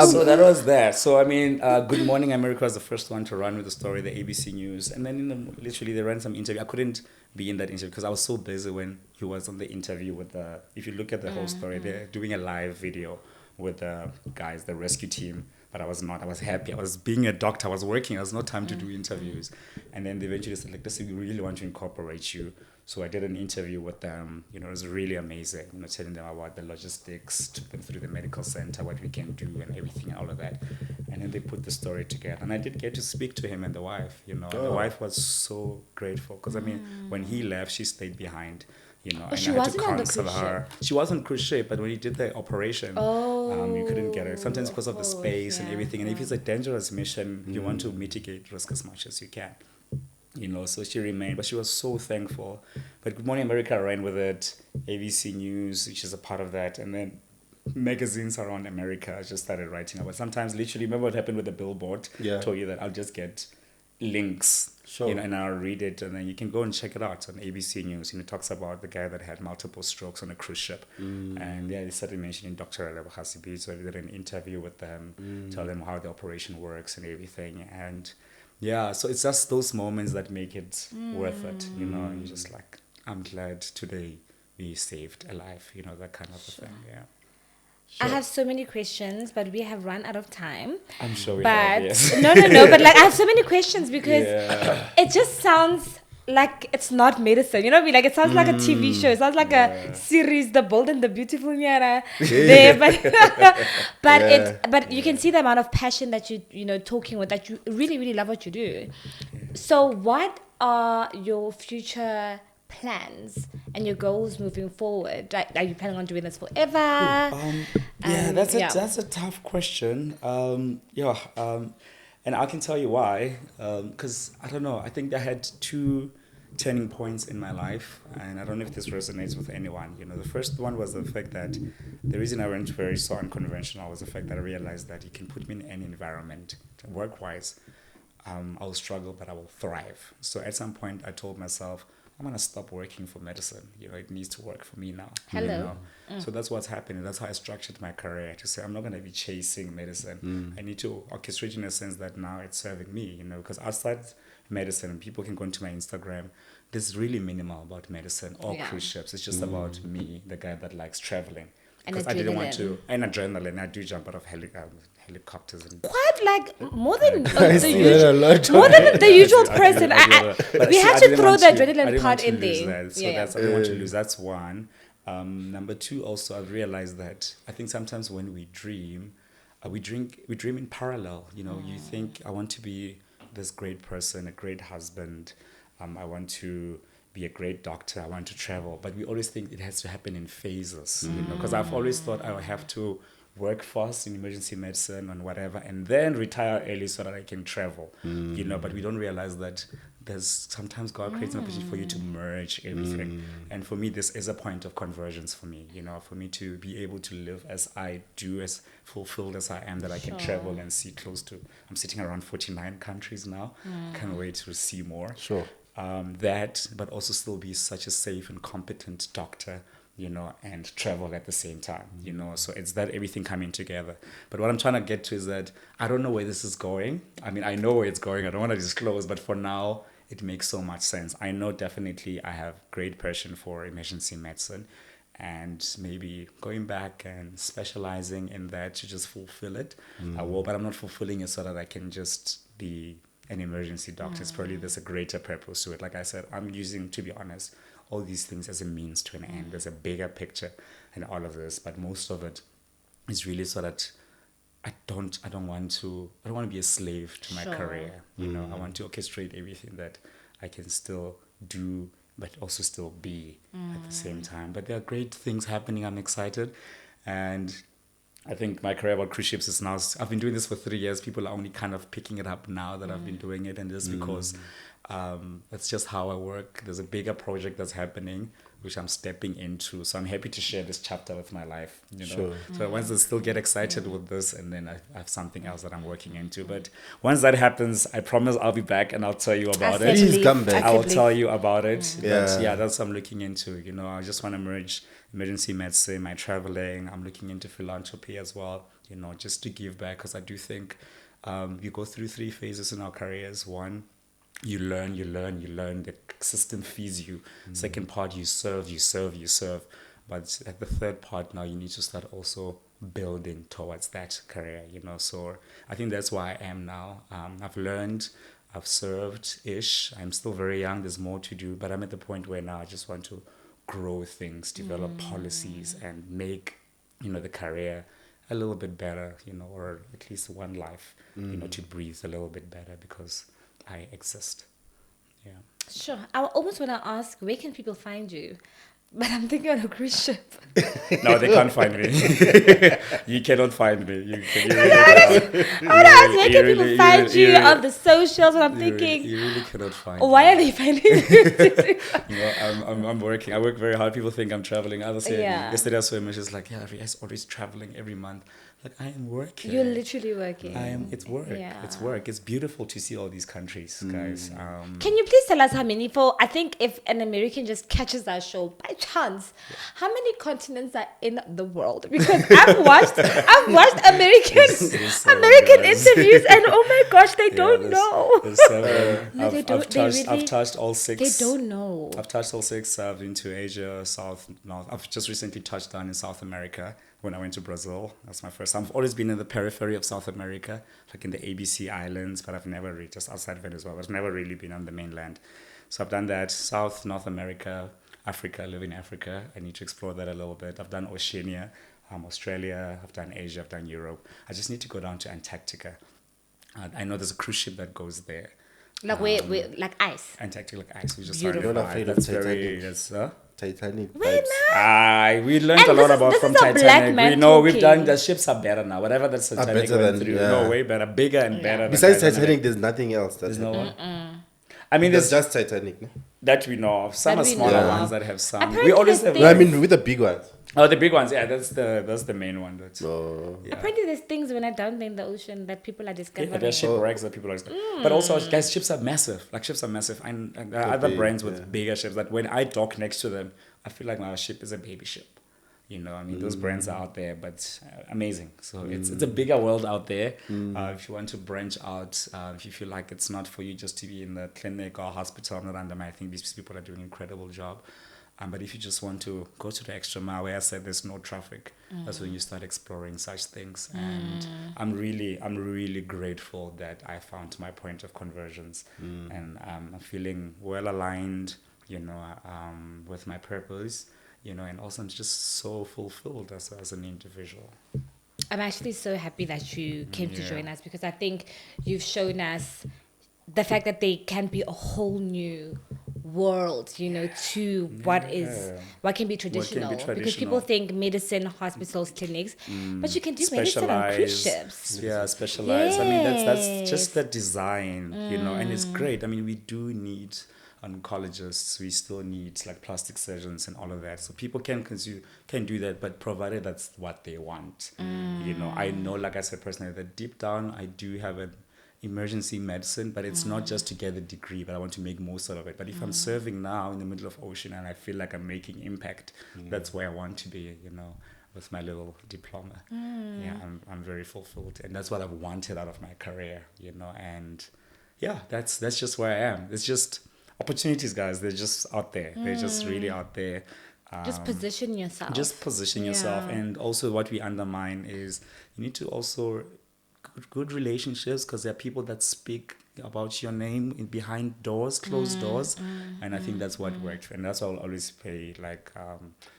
So that was there. So I mean, Good Morning America was the first one to run with the story, the ABC News, and then literally they ran some interview. I couldn't be in that interview because I was so busy when he was on the interview with the. If you look at the whole story, they're doing a live video with the guys, the rescue team. But I was not. I was happy. I was being a doctor. I was working. There was no time to do interviews. And then they eventually said, like, listen, we really want to incorporate you. So I did an interview with them. It was really amazing. Telling them about the logistics, took them through the medical center, what we can do, and everything, all of that. And then they put the story together. And I did get to speak to him and the wife. And the wife was so grateful because I mean, when he left, she stayed behind. And she I had wasn't to on the counsel cruise her. She was on cruise ship, but when he did the operation, you couldn't get her. Sometimes because of the space and everything. And if it's a dangerous mission, you want to mitigate risk as much as you can. So she remained, but she was so thankful. But Good Morning America ran with it, ABC News, which is a part of that, and then magazines around America just started writing about. Sometimes, literally, remember what happened with the Billboard? Yeah. Told you that I'll just get links, and I'll read it, and then you can go and check it out on ABC News. It talks about the guy that had multiple strokes on a cruise ship, and they started mentioning Dr. Realeboga Sebitso. So we did an interview with them, tell them how the operation works and everything, and yeah, so it's just those moments that make it worth it. You're just like, I'm glad today we saved a life. That kind of a thing. Yeah. I have so many questions, but we have run out of time. I'm sure we have, yes. No, but like I have so many questions because it just sounds like it's not medicine. You know what I mean? Like it sounds like a TV show. It sounds like a series, The Bold and the Beautiful. There, but you can see the amount of passion that you talking with, that you really, really love what you do. So what are your future plans and your goals moving forward? Are you planning on doing this forever? That's a tough question. And I can tell you why. Because I don't know. I think I had two turning points in my life, and I don't know if this resonates with anyone. The first one was the fact that the reason I went very so unconventional was the fact that I realized that you can put me in any environment, work-wise. I'll struggle, but I will thrive. So at some point, I told myself, I'm going to stop working for medicine. It needs to work for me now. Hello. So that's what's happening. That's how I structured my career, to say I'm not going to be chasing medicine. I need to orchestrate in a sense that now it's serving me, because outside medicine, people can go into my Instagram. There's really minimal about medicine or cruise ships. It's just about me, the guy that likes traveling. Because I didn't want to, and adrenaline. I do jump out of helicopters and quite like more than the usual person. We had to throw the adrenaline part in there. So I didn't want to lose. That's one. Number two, also I've realized that I think sometimes when we dream, we dream in parallel. You think I want to be this great person, a great husband. I want to be a great doctor. I want to travel, but we always think it has to happen in phases. Because I've always thought I would have to work first in emergency medicine and whatever, and then retire early so that I can travel. But we don't realize that there's sometimes God creates an opportunity for you to merge everything. And for me, this is a point of convergence for me, for me to be able to live as I do, as fulfilled as I am, that I can travel and see I'm sitting around 49 countries now. Can't wait to see more. But also still be such a safe and competent doctor, and travel at the same time, So it's that everything coming together. But what I'm trying to get to is that I don't know where this is going. I mean, I know where it's going. I don't want to disclose, but for now, it makes so much sense. I know definitely I have great passion for emergency medicine, and maybe going back and specializing in that to just fulfill it. I will, but I'm not fulfilling it so that I can just be an emergency doctor. It's probably there's a greater purpose to it. Like I said, I'm using, to be honest, all these things as a means to an end. There's a bigger picture in all of this, but most of it is really so that I don't want to be a slave to my career. I want to orchestrate everything that I can still do, but also still be at the same time. But there are great things happening. I'm excited, and I think my career about cruise ships is now, I've been doing this for 3 years. People are only kind of picking it up now that I've been doing it. And just because That's just how I work. There's a bigger project that's happening, which I'm stepping into. So I'm happy to share this chapter with my life, you know. Sure. So once I still get excited with this, and then I have something else that I'm working into. But once that happens, I promise I'll be back and I'll tell you about it. Please come back. I will tell you about it. Yeah. But yeah, that's what I'm looking into. You know, I just want to merge emergency medicine, my traveling. I'm looking into philanthropy as well, you know, just to give back, because I do think you go through 3 phases in our careers. One, you learn. The system feeds you. Second part, you serve. But at the third part now, you need to start also building towards that career, you know. So I think that's where I am now. I've learned, I've served-ish. I'm still very young. There's more to do. But I'm at the point where now I just want to grow things, develop policies, and make, you know, the career a little bit better, you know, or at least one life, you know, to breathe a little bit better because I exist. Yeah. Sure. I almost want to ask, where can people find you? But I'm thinking on a cruise ship. No, they can't find me. You cannot find me. You really cannot. Where can people find you on the socials? And I'm thinking, You really cannot find why me. are they finding you? You know, I'm working. I work very hard. People think I'm traveling. Others say, Yeah. yesterday I saw a message like, yeah, Ria's always traveling every month. Like, I am working. You're literally working. It's work. Yeah. It's work. It's beautiful to see all these countries, guys. Can you please tell us how many? I think if an American just catches our show by chance, how many continents are in the world? Because I've watched American There's so American many. interviews, and oh my gosh, they Yeah, don't know. There's several. No, they don't. I've touched all 6. They don't know. I've touched all 6. I've been to Asia, South, North. I've just recently touched down in South America when I went to Brazil. That's my first. I've always been in the periphery of South America, like in the ABC Islands, but I've never really, just outside Venezuela, but I've never really been on the mainland. So I've done that. South, North America, Africa, I live in Africa. I need to explore that a little bit. I've done Oceania, Australia, I've done Asia, I've done Europe. I just need to go down to Antarctica. I know there's a cruise ship that goes there. Like where like ice. Antarctica, like ice. We just Beautiful. started Not afraid of That's Titanic. very. That's Titanic Wait, vibes. we learned And a lot this is- about this from is a black Titanic. man We know we've talking. done the ships are better now. Whatever that Titanic better went than- through, yeah. no way better, bigger and better. than Besides Titanic, there's nothing else. there's no happened. one. I mean, There's there's just Titanic. No? that we know of. Some That are we smaller know of. ones that have some. Apparently We always there's have. No, I mean with the big ones. Oh, the big ones. Yeah, that's the main one. That's, Oh. yeah. Apparently, there's things when I down there in the ocean that people are Yeah, discovering. there are shipwrecks that people are. But also, guys, ships are massive. Like ships are massive. And there are other big, brands with yeah. bigger ships that when I dock next to them, I feel like my ship is a baby ship. You know, I mean, those brands are out there, but amazing. So it's a bigger world out there. If you want to branch out, if you feel like it's not for you just to be in the clinic or hospital, not under I think these people are doing an incredible job. But if you just want to go to the extra mile, where I said there's no traffic, that's when you start exploring such things. And I'm really grateful that I found my point of convergence, and I'm feeling well aligned, you know, with my purpose, you know, and also I'm just so fulfilled as an individual. I'm actually so happy that you came to Yeah. join us because I think you've shown us the fact that there can be a whole new world, you know, to what can be traditional. Because people traditional. think medicine, hospitals, clinics, but you can do medicine on cruise ships. Yeah, specialized. I mean, that's Yes. just the design, you know, and it's great. I mean, we do need oncologists. We still need like plastic surgeons and all of that. So people can do that, but provided that's what they want. You know, I know, like I said personally, that deep down I do have an emergency medicine, but it's not just to get a degree, but I want to make most out of it. But if I'm serving now in the middle of ocean and I feel like I'm making impact, that's where I want to be, you know, with my little diploma. Yeah, I'm very fulfilled, and that's what I've wanted out of my career, you know. And yeah, that's just where I am. It's just opportunities, guys. They're just out there. They're just really out there. Just position yourself. Just position yourself. Yeah. And also what we undermine is you need to also good relationships, because there are people that speak about your name behind doors, closed doors, and I think that's what worked, and that's why I'll always pay like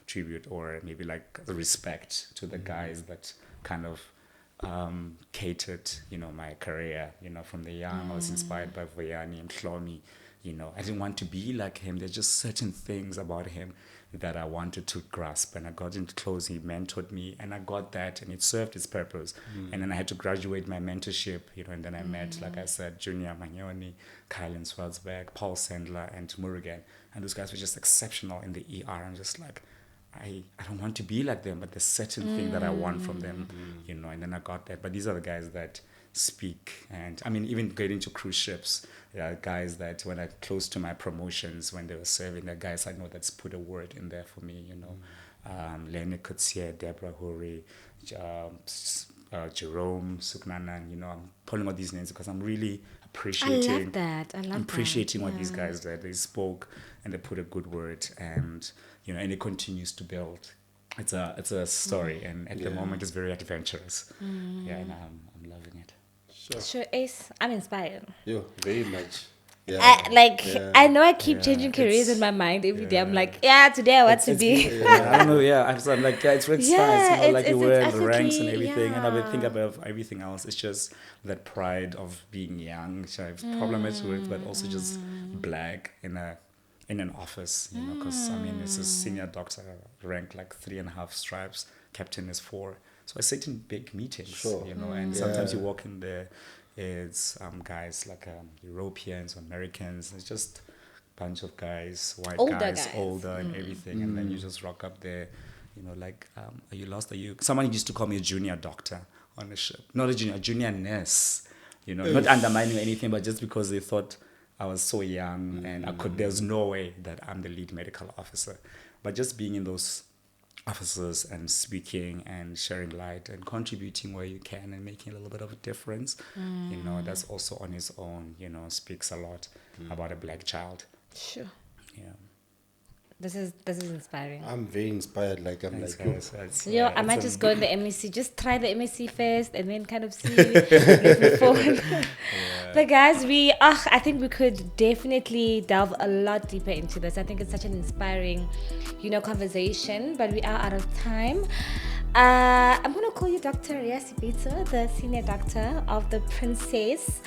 tribute or maybe like respect to the guys that kind of catered, you know, my career. You know, from the young, I was inspired by Voyani and Shlomi, You know, I didn't want to be like him. There's just certain things about him that I wanted to grasp, and I got into close. He mentored me, and I got that, and it served its purpose. And then I had to graduate my mentorship, you know, and then I met, like I said, Junior Magnoni, Kylan Swartzberg, Paul Sandler, and Murugan. And those guys were just exceptional in the ER. I'm just like, I don't want to be like them, but there's certain thing that I want from them, you know, and then I got that. But these are the guys that speak, and I mean, even getting to cruise ships, guys that when I close to my promotions, when they were serving, the guys I know that's put a word in there for me, you know. Lenny Kutsie, Deborah Hori, Jerome Suknanan, you know, I'm pulling out these names because I'm really appreciating. I love that. I'm appreciating what these guys did. They spoke and they put a good word, and you know, and it continues to build. It's a story, and at the moment it's very adventurous. Yeah, and I'm loving it. Sure, Ace, I'm inspired. You very much. Yeah. I know I keep changing careers in my mind every day. I'm like, today I want to be. I don't know. Yeah, I'm like, it's very exciting. You know, like you wear the ranks and exactly, everything, and I think about everything else. It's just that pride of being young, which I have problems with, but also just black in an office. You know, because I mean, it's a senior doctor rank like 3.5 stripes. Captain is 4. So I sit in big meetings, you know, and sometimes you walk in there, it's guys like Europeans, Americans, it's just a bunch of guys, older guys. Older and everything, and then you just rock up there, you know, like, are you lost? Someone used to call me a junior doctor on the ship. Not a junior nurse, you know, not undermining anything, but just because they thought I was so young and there's no way that I'm the lead medical officer. But just being in those officers and speaking and sharing light and contributing where you can and making a little bit of a difference, you know, that's also on its own, you know, speaks a lot about a black child. Sure. Yeah. This is inspiring. I'm very inspired. Like I'm Thanks, like, guys. I might just go in the MSc. Just try the MSc first, and then kind of see moving forward. But guys, I think we could definitely delve a lot deeper into this. I think it's such an inspiring, you know, conversation. But we are out of time. I'm gonna call you Dr. Realeboga Sebitso, the senior doctor of the Princess.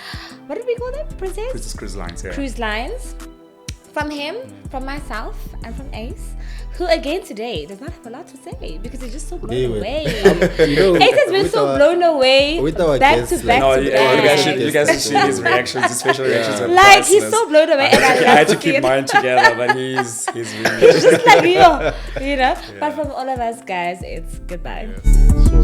What did we call them? Princess Cruise Lines. Yeah. Cruise Lines. From him, from myself, and from Ace, who again today does not have a lot to say because he's just so blown away. Ace has been so blown away with our back guests, to back to back. You guys should see his reactions, his facial reactions. Are Like, he's priceless. so blown away. And I I had to keep mine together, but he's really. He's just like, you know. But from all of us guys, it's goodbye. So